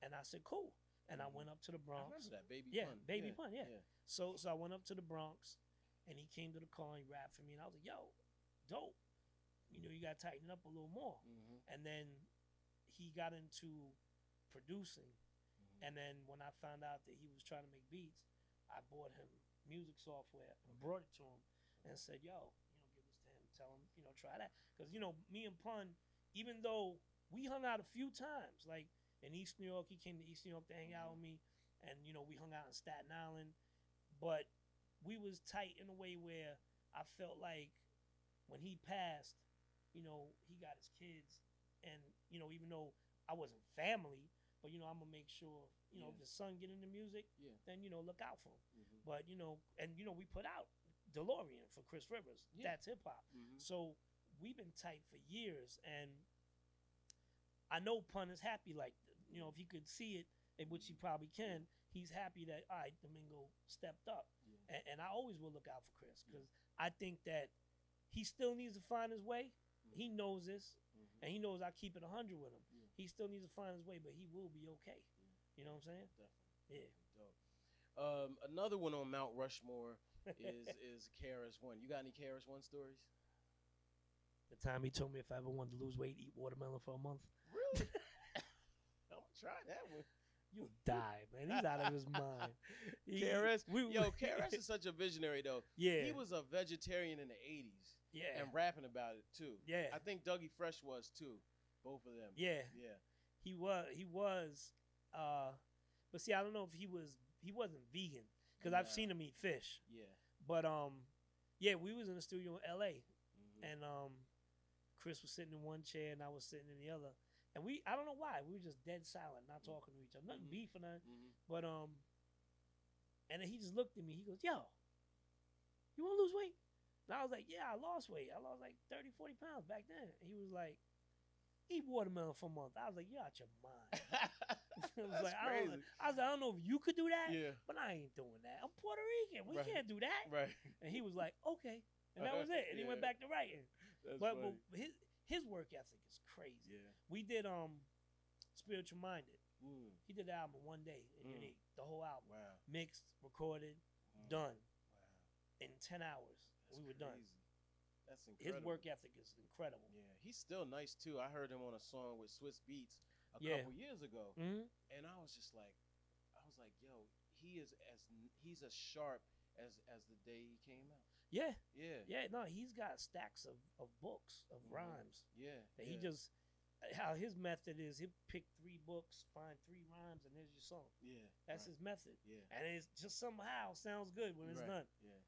And I said, "Cool." And I went up to the Bronx. I remember that, Baby Pun. Baby Pun, yeah. So I went up to the Bronx, and he came to the car and he rapped for me, and I was like, "Yo, dope. You know, you gotta tighten up a little more." And then he got into producing, and then when I found out that he was trying to make beats, I bought him music software and brought it to him, and said, "Yo, give this to him. Tell him, try that." Because me and Pun, even though we hung out a few times, like. In East New York, he came to East New York to hang out with me, and we hung out in Staten Island. But we was tight in a way where I felt like when he passed, he got his kids, and even though I wasn't family, but I'm gonna make sure if his son get into music, then look out for him. But and we put out DeLorean for Chris Rivers. That's hip hop. So we've been tight for years, and I know Pun is happy. Like, if he could see it, which he probably can, he's happy that, all right, Domingo stepped up. And I always will look out for Chris because I think that he still needs to find his way. He knows this, and he knows I keep it 100 with him. He still needs to find his way, but he will be okay. You know what I'm saying? Definitely. Yeah. Dope. Another one on Mount Rushmore is KRS-One. You got any KRS-One stories? The time he told me if I ever wanted to lose weight, eat watermelon for a month. Really? I'm gonna try that one. You die, man. He's out of his mind. KRS is such a visionary, though. Yeah. He was a vegetarian in the 80s. Yeah. And rapping about it, too. Yeah. I think Dougie Fresh was, too. Both of them. Yeah. Yeah. He was. But see, I don't know if he wasn't vegan because I've seen him eat fish. Yeah. But, we was in the studio in L.A. And Chris was sitting in one chair and I was sitting in the other. And I don't know why, we were just dead silent, not talking to each other. Nothing beef or nothing. But, and then he just looked at me. He goes, "Yo, you want to lose weight?" And I was like, "Yeah, I lost weight. I lost like 30, 40 pounds back then." And he was like, "Eat watermelon for a month." I was like, "You're out your mind." I was like, "I don't know if you could do that, but I ain't doing that. I'm Puerto Rican. We can't do that." Right. And he was like, "Okay." And that was it. And he went back to writing. But his work ethic is crazy. Yeah. We did Spiritual Minded. He did the album one day in Unique. The whole album. Wow. Mixed, recorded, done. Wow. In 10 hours. That's we were crazy. Done. That's incredible. His work ethic is incredible. Yeah. He's still nice too. I heard him on a song with Swiss Beats a couple years ago. And I was just like, yo, he's as sharp as the day he came out. Yeah. Yeah. Yeah, no, he's got stacks of books, of rhymes. Yeah. That he just, how his method is, he'll pick 3 books, find 3 rhymes, and there's your song. Yeah. That's his method. Yeah. And it's just somehow sounds good when it's done. Yeah.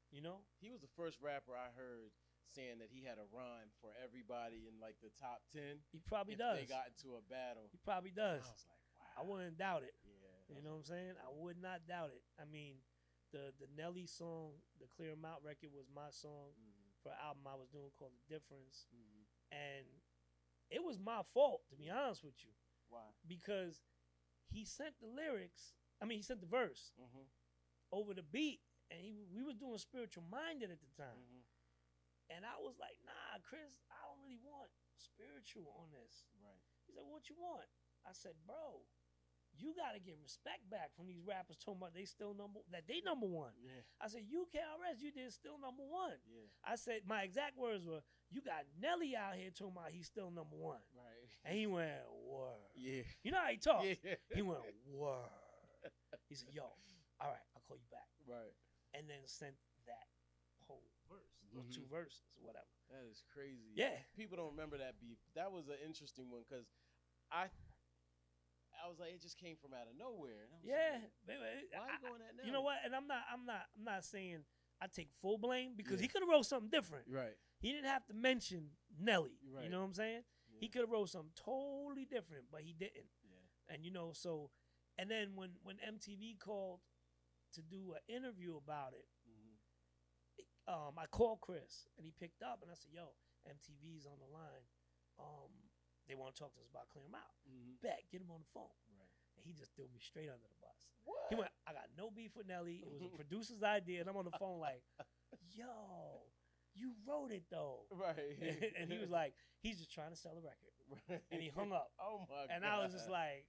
He was the first rapper I heard saying that he had a rhyme for everybody in like the top 10. He probably does. They got into a battle. He probably does. I was like, wow. I wouldn't doubt it. Yeah. You know what I'm saying? I would not doubt it. I mean, the Nelly song, the Clear 'Em Out record, was my song for an album I was doing called The Difference. And it was my fault, to be honest with you. Why? Because he sent the lyrics, he sent the verse over the beat, and we was doing Spiritual Minded at the time. And I was like, nah, Chris, I don't really want spiritual on this. Right. He said, what you want? I said, bro, you got to get respect back from these rappers talking about they number one. Yeah. I said, you KRS, you did still number one. Yeah. I said, my exact words were, you got Nelly out here talking about he's still number one. Right. And he went, word. Yeah. You know how he talks? Yeah. He went, word. He said, yo, all right, I'll call you back. Right. And then sent that whole verse, those 2 verses, or whatever. That is crazy. Yeah. People don't remember that beef. That was an interesting one because I was like, it just came from out of nowhere. And I was like, baby. Why are you going at now? You know what? And I'm not saying I take full blame because he could have wrote something different. Right. He didn't have to mention Nelly. Right. You know what I'm saying? Yeah. He could have wrote something totally different, but he didn't. Yeah. And so, and then when MTV called to do an interview about it, I called Chris and he picked up and I said, yo, MTV's on the line. They want to talk to us about clearing them out. Bet, get him on the phone. Right. And he just threw me straight under the bus. What? He went, I got no beef with Nelly. It was a producer's idea. And I'm on the phone like, yo, you wrote it though. Right. And he was like, he's just trying to sell a record. Right. And he hung up. Oh my God. And I was just like,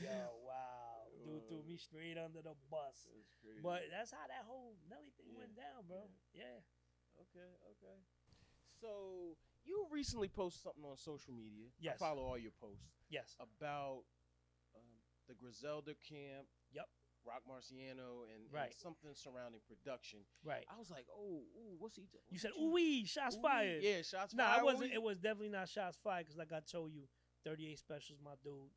yo, wow. Dude threw me straight under the bus. That's crazy. But that's how that whole Nelly thing went down, bro. Yeah. Okay. So you recently posted something on social media. Yes. I follow all your posts. Yes. About the Griselda camp. Yep. Rock Marciano and something surrounding production. Right. I was like, what's he doing? You said, ooh-wee, shots fired. Yeah, shots fired. No, it wasn't. It was definitely not shots fired because like I told you, 38 Special's my dude.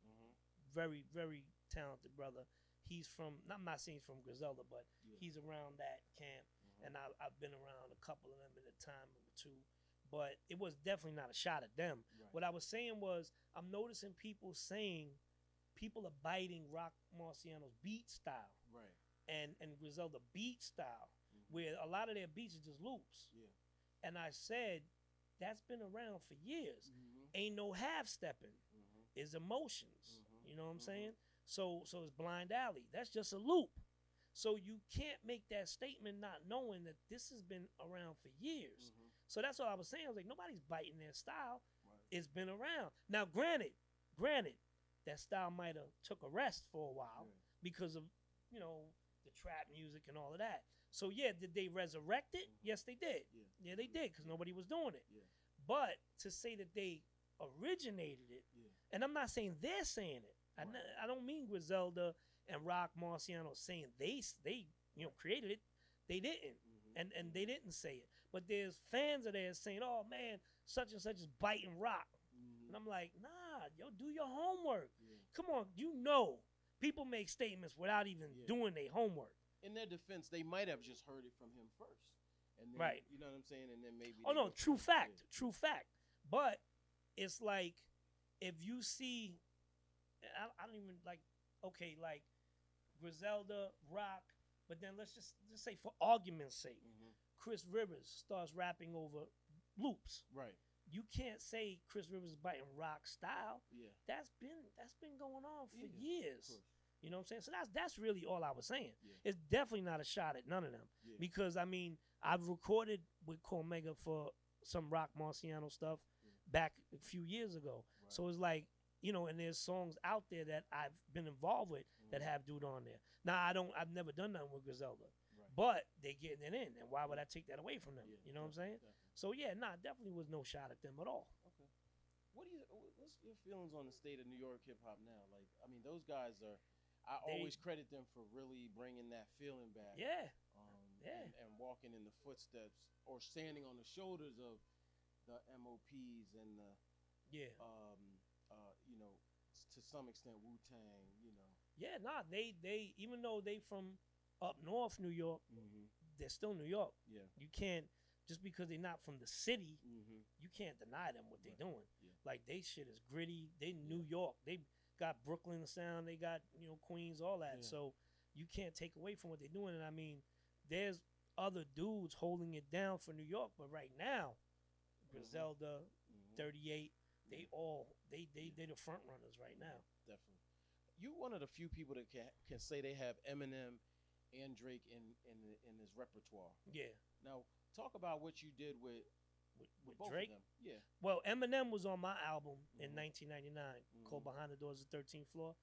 Very, very talented brother. He's from, I'm not saying he's from Griselda, but he's around that camp. And I've been around a couple of them at a time or two. But it was definitely not a shot at them. Right. What I was saying was, I'm noticing people are biting Rock Marciano's beat style. Right. And Griselda beat style, where a lot of their beats are just loops. Yeah. And I said, that's been around for years. Ain't no half-stepping. It's emotions. You know what I'm saying? So it's Blind Alley. That's just a loop. So you can't make that statement not knowing that this has been around for years. So that's what I was saying. I was like, nobody's biting their style. Right. It's been around. Now, granted, that style might have took a rest for a while because of, the trap music and all of that. So, yeah, did they resurrect it? Yes, they did. Yeah, they did because nobody was doing it. Yeah. But to say that they originated it, and I'm not saying they're saying it. Right. I don't mean Griselda and Rock Marciano saying they created it. They didn't. And they didn't say it. But there's fans of theirs saying, oh, man, such and such is biting Rock. And I'm like, nah, do your homework. Come on, people make statements without even doing their homework. In their defense, they might have just heard it from him first. And then, right. You know what I'm saying? And then maybe. Oh, no, true fact. But it's like, if you see, I don't even like Griselda, Rock, but then let's just say for argument's sake, Chris Rivers starts rapping over loops. Right. You can't say Chris Rivers is biting Rock style. Yeah. That's been going on for years. You know what I'm saying? So that's really all I was saying. Yeah. It's definitely not a shot at none of them. Yeah. Because I've recorded with Cormega for some Rock Marciano stuff back a few years ago. Right. So it's like, and there's songs out there that I've been involved with that have dude on there. Now I've never done nothing with Griselda. Right. But they getting it in, and why would I take that away from them? Yeah, you know what I'm saying? Definitely. So definitely was no shot at them at all. Okay. What's your feelings on the state of New York hip hop now? Like, those guys are. I always credit them for really bringing that feeling back. Yeah. And walking in the footsteps or standing on the shoulders of the MOPs and the to some extent Wu-Tang. Yeah, they even though they from up north New York, they're still New York. Yeah. You can't, just because they're not from the city, you can't deny them what they're doing. Yeah. Like, they shit is gritty. They New York. They got Brooklyn sound. They got, Queens, all that. Yeah. So you can't take away from what they're doing. And there's other dudes holding it down for New York. But right now, Griselda, 38, they're the front runners right now. Definitely. You one of the few people that can say they have Eminem and Drake in his repertoire. Yeah. Now talk about what you did with both Drake. Of them. Yeah. Well, Eminem was on my album in 1999 called Behind the Doors of the 13th Floor.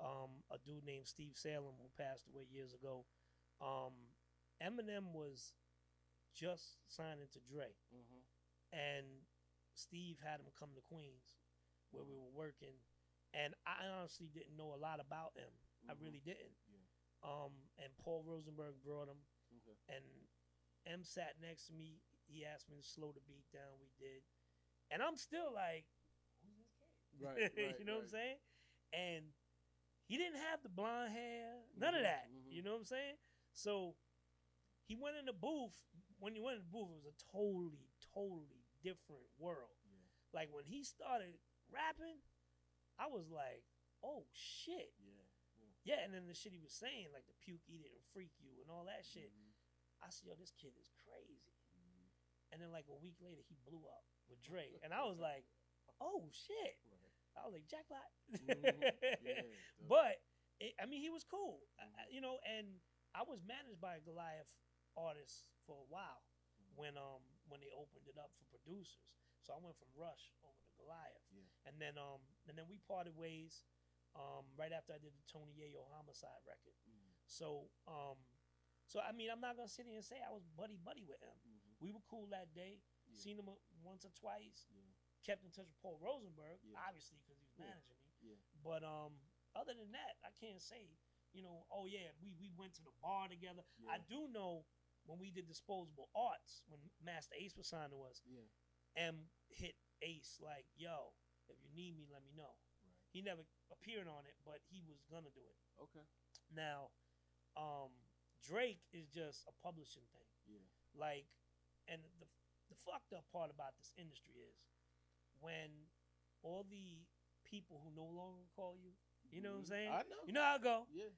A dude named Steve Salem who passed away years ago. Eminem was just signing to Dre, and Steve had him come to Queens where we were working, and I honestly didn't know a lot about him. I really didn't. Yeah. And Paul Rosenberg brought him, and M sat next to me. He asked me to slow the beat down. We did, and I'm still like, "Who's this kid?" Right. You know what I'm saying? And he didn't have the blonde hair, none of that. You know what I'm saying? So he went in the booth. When he went in the booth, it was a totally different world. Yeah. Like when he started rapping, I was like, "Oh shit!" Yeah. And then the shit he was saying, like the puke eat it and freak you and all that shit. I said, "Yo, this kid is crazy." And then like a week later, he blew up with Dre, and I was like, "Oh shit!" Right. I was like, "Jackpot." Yeah, but I mean, he was cool, you know. And I was managed by a Goliath artist for a while when they opened it up for producers. So I went from Rush over to Goliath, and then we parted ways right after I did the Tony Yayo Homicide record. So I mean, I'm not gonna sit here and say I was buddy with him. We were cool that day. Seen him once or twice. Kept in touch with Paul Rosenberg, obviously, because he was managing me. But other than that, I can't say, you know, oh yeah, we went to the bar together. I do know when we did Disposable Arts, when Master Ace was signed to us, M hit Ace like, "Yo, if you need me, let me know." Right. He never appeared on it, but he was gonna do it. Okay. Now, Drake is just a publishing thing. Yeah. Like, and the fucked up part about this industry is when all the people who no longer call you, you know what I'm saying? I know. You know how it go. Yeah.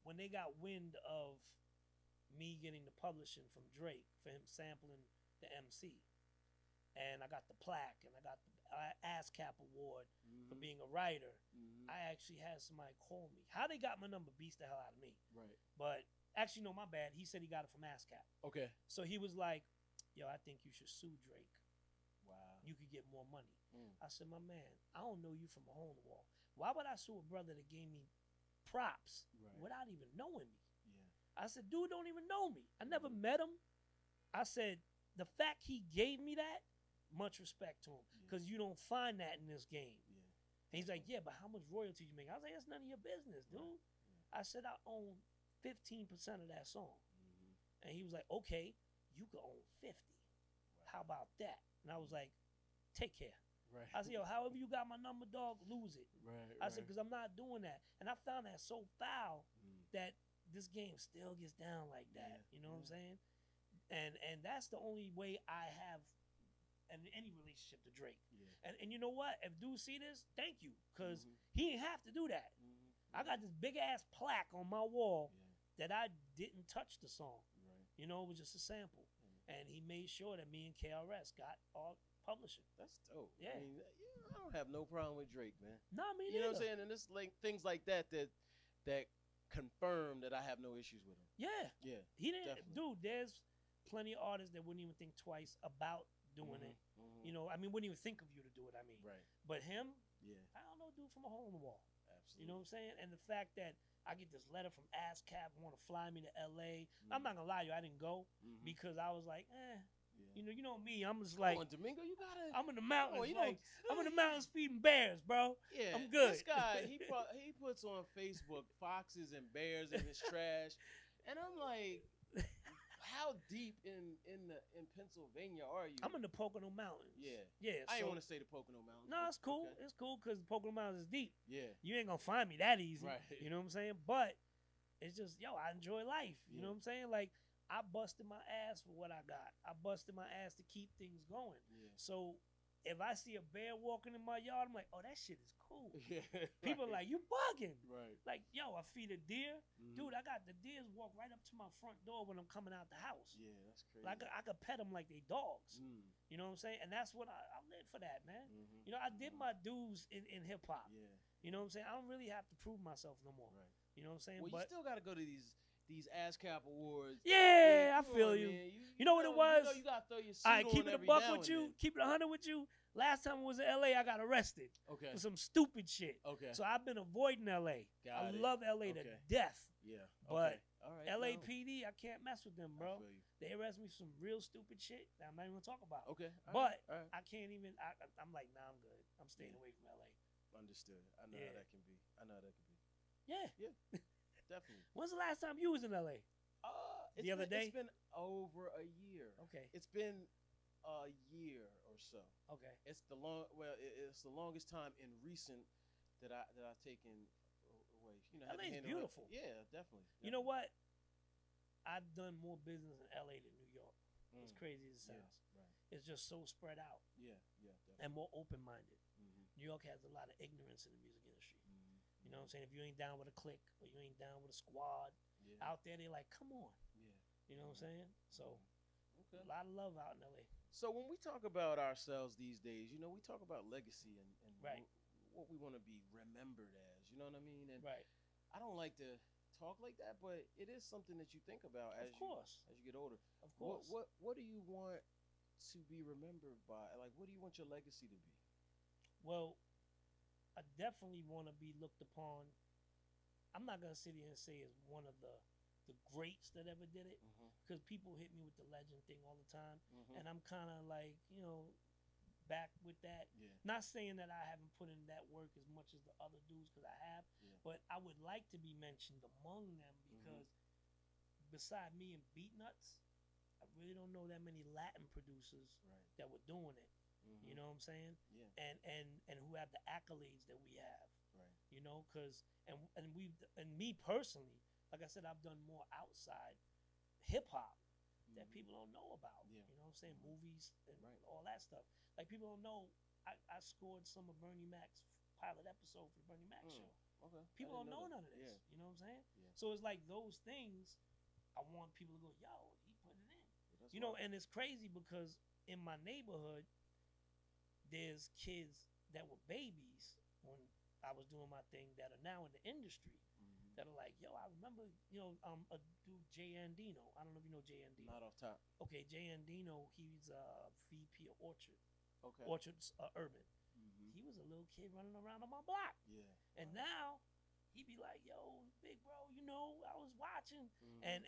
When they got wind of me getting the publishing from Drake for him sampling the MC, and I got the plaque and I got the ASCAP award for being a writer, I actually had somebody call me. How they got my number beats the hell out of me. Right. But actually, no, my bad. He said he got it from ASCAP. Okay. So he was like, "Yo, I think you should sue Drake. Wow. You could get more money." I said, "My man, I don't know you from a hole in the wall. Why would I sue a brother that gave me props without even knowing me?" Yeah. I said, "Dude don't even know me. I never met him." I said, "The fact he gave me that, much respect to him, because you don't find that in this game." Yeah. And he's like, "Yeah, but how much royalty you make?" I was like, "That's none of your business, dude." Yeah. I said, "I own 15% of that song." And he was like, "Okay, you could own 50. Wow. How about that?" And I was like, "Take care." Right. I said, "Yo, however you got my number, dog, lose it." Right. I said, "Because I'm not doing that." And I found that so foul that this game still gets down like that. You know what I'm saying? And that's the only way I have any relationship to Drake. Yeah. And you know what? If dudes see this, thank you, because he didn't have to do that. I got this big ass plaque on my wall that I didn't touch the song. Right. You know, it was just a sample. And he made sure that me and KRS got all publishing. That's dope. Yeah. I mean, I don't have no problem with Drake, man. No, me neither. You know what I'm saying? And it's like things like that confirm that I have no issues with him. Yeah. Yeah. He didn't. Definitely. Dude, there's plenty of artists that wouldn't even think twice about doing it. You know, I mean, wouldn't even think of you to do it, I mean. Right. But him, I don't know, dude from a hole in the wall. Absolutely. You know what I'm saying? And the fact that I get this letter from ASCAP, want to fly me to LA. I'm not gonna lie to you, I didn't go because I was like, you know me, I'm just like, come on, Domingo, you gotta. I'm in the mountains, I'm in the mountains feeding bears, bro. Yeah, I'm good. This guy, he puts on Facebook foxes and bears in his trash, and I'm like, how deep in Pennsylvania are you? I'm in the Pocono Mountains. Yeah. I didn't want to say the Pocono Mountains. No, it's cool. Okay. It's cool because Pocono Mountains is deep. Yeah. You ain't gonna find me that easy. Right. You know what I'm saying? But it's just, I enjoy life. You know what I'm saying? Like, I busted my ass for what I got. I busted my ass to keep things going. Yeah. So if I see a bear walking in my yard, I'm like, oh, that shit is cool. Yeah, people are like, you bugging. Right. Like, yo, I feed a deer. Dude, I got the deers walk right up to my front door when I'm coming out the house. Yeah, that's crazy. Like, I could pet them like they dogs. You know what I'm saying? And that's what I live for that, man. You know, I did my dues in hip-hop. Yeah. You know what I'm saying? I don't really have to prove myself no more. Right. You know what I'm saying? Well, you still got to go to these these ASCAP awards. Yeah, I feel you. You know what it was? You gotta throw your suit all right, keep on it a every buck now with you. and then. Keep it 100 with you. Last time I was in LA, I got arrested for some stupid shit. Okay. So I've been avoiding LA. I love LA to death. Yeah. But all right, LAPD, I can't mess with them, bro. I feel you. They arrest me for some real stupid shit that I'm not even gonna talk about. Okay. But I can't even. I'm like, nah, I'm good. I'm staying away from LA. Understood. I know how that can be. Yeah. Yeah. Definitely. When's the last time you was in LA? The other day? It's been over a year. Okay. It's been a year or so. Okay. It's the longest time in recent that I've taken away. LA's beautiful. Yeah, definitely. You know what? I've done more business in LA than New York. As crazy as it sounds. Yeah, right. It's just so spread out. Yeah, definitely. And more open-minded. Mm-hmm. New York has a lot of ignorance in the music industry. Mm-hmm. You know what I'm saying? If you ain't down with a clique or you ain't down with a squad, out there they're like, come on. Yeah. You know what I'm saying? So, a lot of love out in LA. So when we talk about ourselves these days, we talk about legacy and right. what we want to be remembered as. You know what I mean? And right. I don't like to talk like that, but it is something that you think about as you get older. Of course. What do you want to be remembered by? Like, what do you want your legacy to be? Well, I definitely want to be looked upon. I'm not gonna sit here and say it's one of the greats that ever did it, because people hit me with the legend thing all the time, and I'm kind of like, back with that. Yeah. Not saying that I haven't put in that work as much as the other dudes, because I have, but I would like to be mentioned among them, because beside me and Beatnuts, I really don't know that many Latin producers that were doing it. You know what I'm saying? Yeah. And who have the accolades that we have. Right. Because and me personally, like I said, I've done more outside hip hop that people don't know about. Yeah. You know what I'm saying? Movies and all that stuff. Like, people don't know I scored some of Bernie Mac's pilot episode for the Bernie Mac show. Okay. People don't know none of this. Yeah. You know what I'm saying? Yeah. So it's like those things I want people to go, yo, he put it in. Yeah, and it's crazy because in my neighborhood, there's kids that were babies when I was doing my thing that are now in the industry that are like, yo, I remember, a dude, Jay Andino. I don't know if you know Jay Andino. Not off top. Okay, Jay Andino, he's a VP of Orchard. Okay. Orchard's Urban. He was a little kid running around on my block. Yeah. And now he be like, yo, big bro, I was watching. And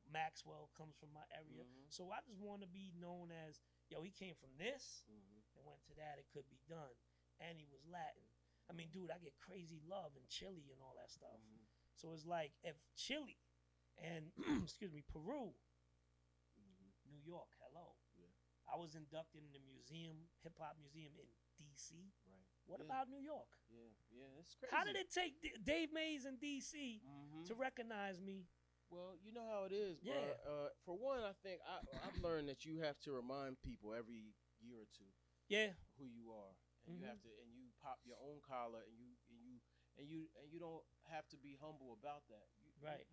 Maxwell comes from my area. So I just want to be known as, yo, he came from this and went to that. It could be done. And he was Latin. I mean, dude, I get crazy love in Chile and all that stuff. So it's like, if Chile and, Peru, New York, hello. Yeah. I was inducted in the hip hop museum in D.C. Right. What about New York? Yeah, it's crazy. How did it take Dave Mays in D.C. to recognize me? Well, you know how it is, bro. Yeah. For one, I think I've learned that you have to remind people every year or two. Yeah. Who you are, and you have to, and you pop your own collar, and you don't have to be humble about that.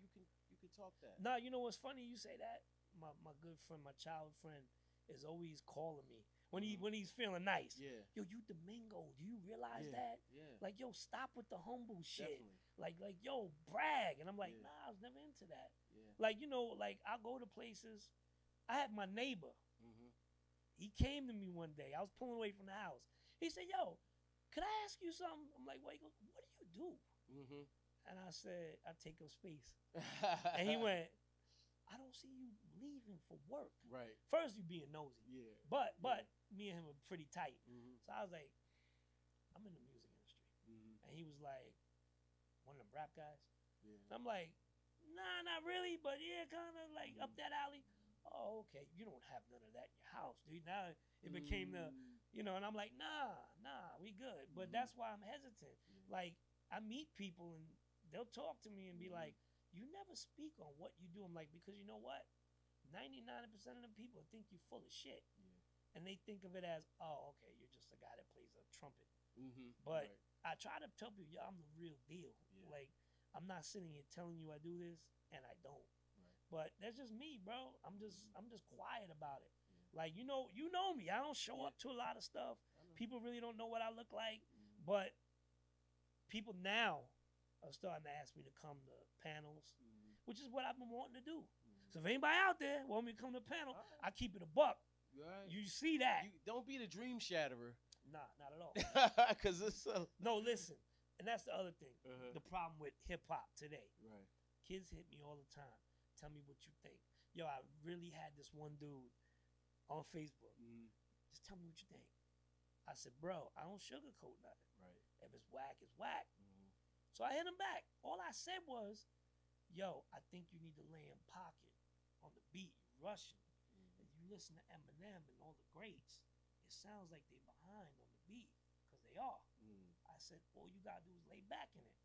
You can talk that. Nah, you know what's funny? You say that. My good friend, my childhood friend, is always calling me when he's feeling nice. Yeah. Yo, you Domingo? Do you realize that? Yeah. Like, yo, stop with the humble shit. Definitely. Like, yo, brag. And I'm like, nah, I was never into that. Yeah. Like, I'll go to places. I had my neighbor. He came to me one day. I was pulling away from the house. He said, yo, could I ask you something? I'm like, wait, what do you do? And I said, I take up space. And he went, I don't see you leaving for work. Right. First, you being nosy. Yeah. But me and him were pretty tight. So I was like, I'm in the music industry. And he was like, one of them rap guys. Yeah. So I'm like, nah, not really, but yeah, kind of like up that alley. Oh, okay. You don't have none of that in your house, dude. Now it became the, and I'm like, nah, we good. But that's why I'm hesitant. Like, I meet people and they'll talk to me and be like, you never speak on what you do. I'm like, because you know what? 99% of the people think you're full of shit. Yeah. And they think of it as, oh, okay, you're just a guy that plays a trumpet. But I try to tell people, I'm the real deal. Yeah. Like, I'm not sitting here telling you I do this, and I don't. Right. But that's just me, bro. I'm just quiet about it. Yeah. Like, you know me. I don't show up to a lot of stuff. People really don't know what I look like. But people now are starting to ask me to come to panels. which is what I've been wanting to do. So if anybody out there want me to come to the panel, I keep it a buck. Right. You see that. Don't be the dream shatterer. Nah, not at all. Because it's so... No, listen. And that's the other thing. The problem with hip-hop today. Right. Kids hit me all the time. Tell me what you think. Yo, I really had this one dude on Facebook. Just tell me what you think. I said, bro, I don't sugarcoat nothing. Right. If it's whack, it's whack. So I hit him back. All I said was, yo, I think you need to lay in pocket on the beat. You rushing. If you listen to Eminem and all the greats, it sounds like they behind on the beat, because they are. I said, all you got to do is lay back in it.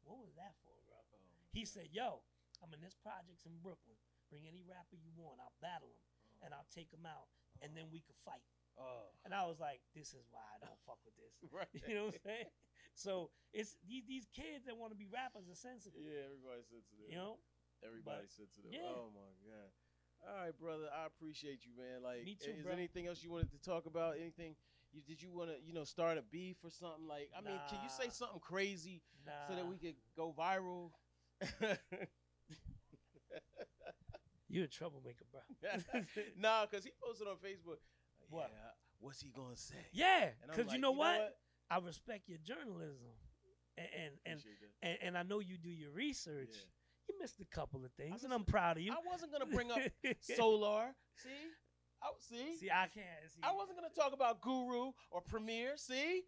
What was that for, bro? He said, yo, I'm in this projects in Brooklyn. Bring any rapper you want. I'll battle them, and I'll take them out, and then we could fight. And I was like, this is why I don't fuck with this. Right. You know what I'm saying? So it's these kids that want to be rappers are sensitive. Yeah, everybody's sensitive. You know? Everybody's sensitive. Yeah. Oh, my God. All right, brother. I appreciate you, man. Like, Me too, is bro. anything else you wanted to talk about? Anything? Did you want to, start a beef or something? Like, I mean, can you say something crazy so that we could go viral? You're a troublemaker, bro. Nah, because he posted on Facebook. What? Yeah, what's he going to say? Yeah, because like, you know what? I respect your journalism. And I know you do your research. Yeah. You missed a couple of things, and I'm proud of you. I wasn't going to bring up Solar. See, I can't. See. I wasn't going to talk about Guru or Premier. See?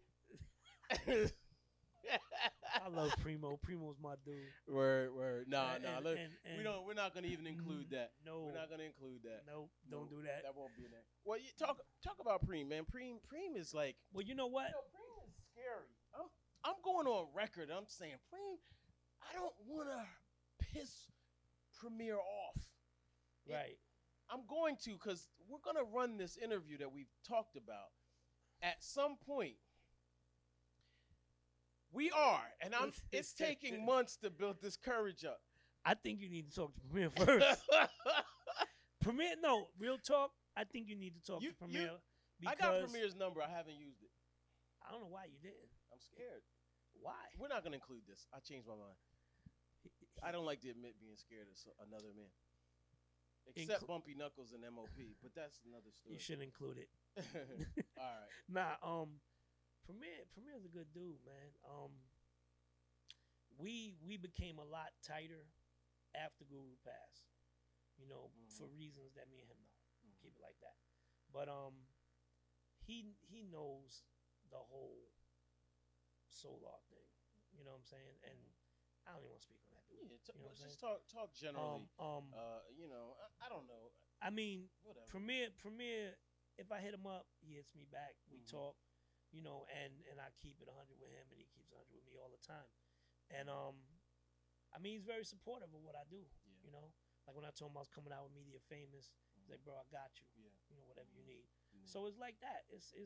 I love Primo. Primo's my dude. Word. Nah. Look, and we're not gonna even include that. No, we're not gonna include that. Nope, don't do that. That won't be in there. Well, you talk about Preem, man. Preem is like. Well, you know what? Preem is scary. I'm going on record. I'm saying Preem. I don't want to piss Premier off. Right. I'm going to, because we're gonna run this interview that we've talked about. At some point. We are, and it's taking months to build this courage up. I think you need to talk to Premier first. Premier, no, real talk. I think you need to talk to Premier. I got Premier's number. I haven't used it. I don't know why you didn't. I'm scared. Why? We're not gonna include this. I changed my mind. I don't like to admit being scared of another man, except Bumpy Knuckles and MOP. But that's another story. You should include it. All right. Nah. Premier's a good dude, man. We became a lot tighter after Guru passed, for reasons that me and him know. Keep it like that. But he knows the whole Solar thing. You know what I'm saying? And I don't even want to speak on that dude. Yeah, just talk generally. I don't know. I mean, whatever. Premier. If I hit him up, he hits me back. We talk. And I keep it 100 with him, and he keeps 100 with me all the time. And I mean, he's very supportive of what I do. Yeah. Like when I told him I was coming out with Media Famous, he's like, "Bro, I got you. Yeah. Whatever you need." So it's like that. It's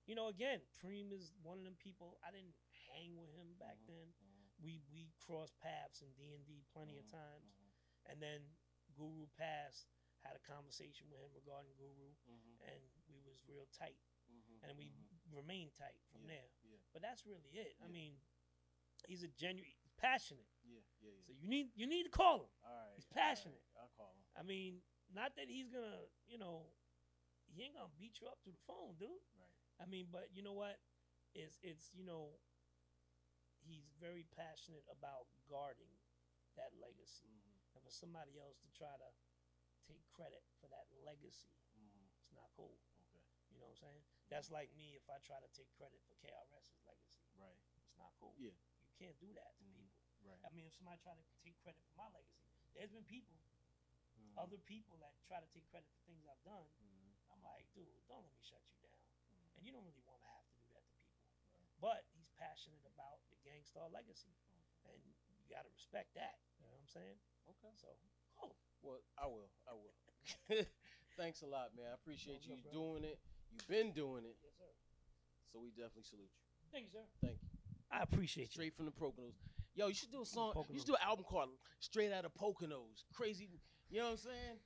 again, Preem is one of them people. I didn't hang with him back then. We crossed paths in D&D plenty of times, and then Guru passed. Had a conversation with him regarding Guru, and we was real tight. And we remain tight from there. Yeah. But that's really it. Yeah. I mean, he's passionate. Yeah. So you need to call him. All right. He's passionate. Right. I'll call him. I mean, not that he's gonna, he ain't gonna beat you up through the phone, dude. Right. I mean, but you know what? It's he's very passionate about guarding that legacy. And for somebody else to try to take credit for that legacy, it's not cool. You know what I'm saying? That's like me if I try to take credit for KRS's legacy. Right. It's not cool. Yeah. You can't do that to people. Right. I mean, if somebody try to take credit for my legacy, there's been people, other people that try to take credit for things I've done. I'm like, dude, don't let me shut you down. And you don't really want to have to do that to people. Right. But he's passionate about the Gangstar legacy. And you got to respect that. You know what I'm saying? Okay. So, call him. Well, I will. Thanks a lot, man. I appreciate you doing it. You've been doing it. Yes, sir. So we definitely salute you. Thank you, sir. Thank you. I appreciate you. Straight from the Poconos. Yo, you should do a song. You should do an album called Straight Out of Poconos. Crazy. You know what I'm saying?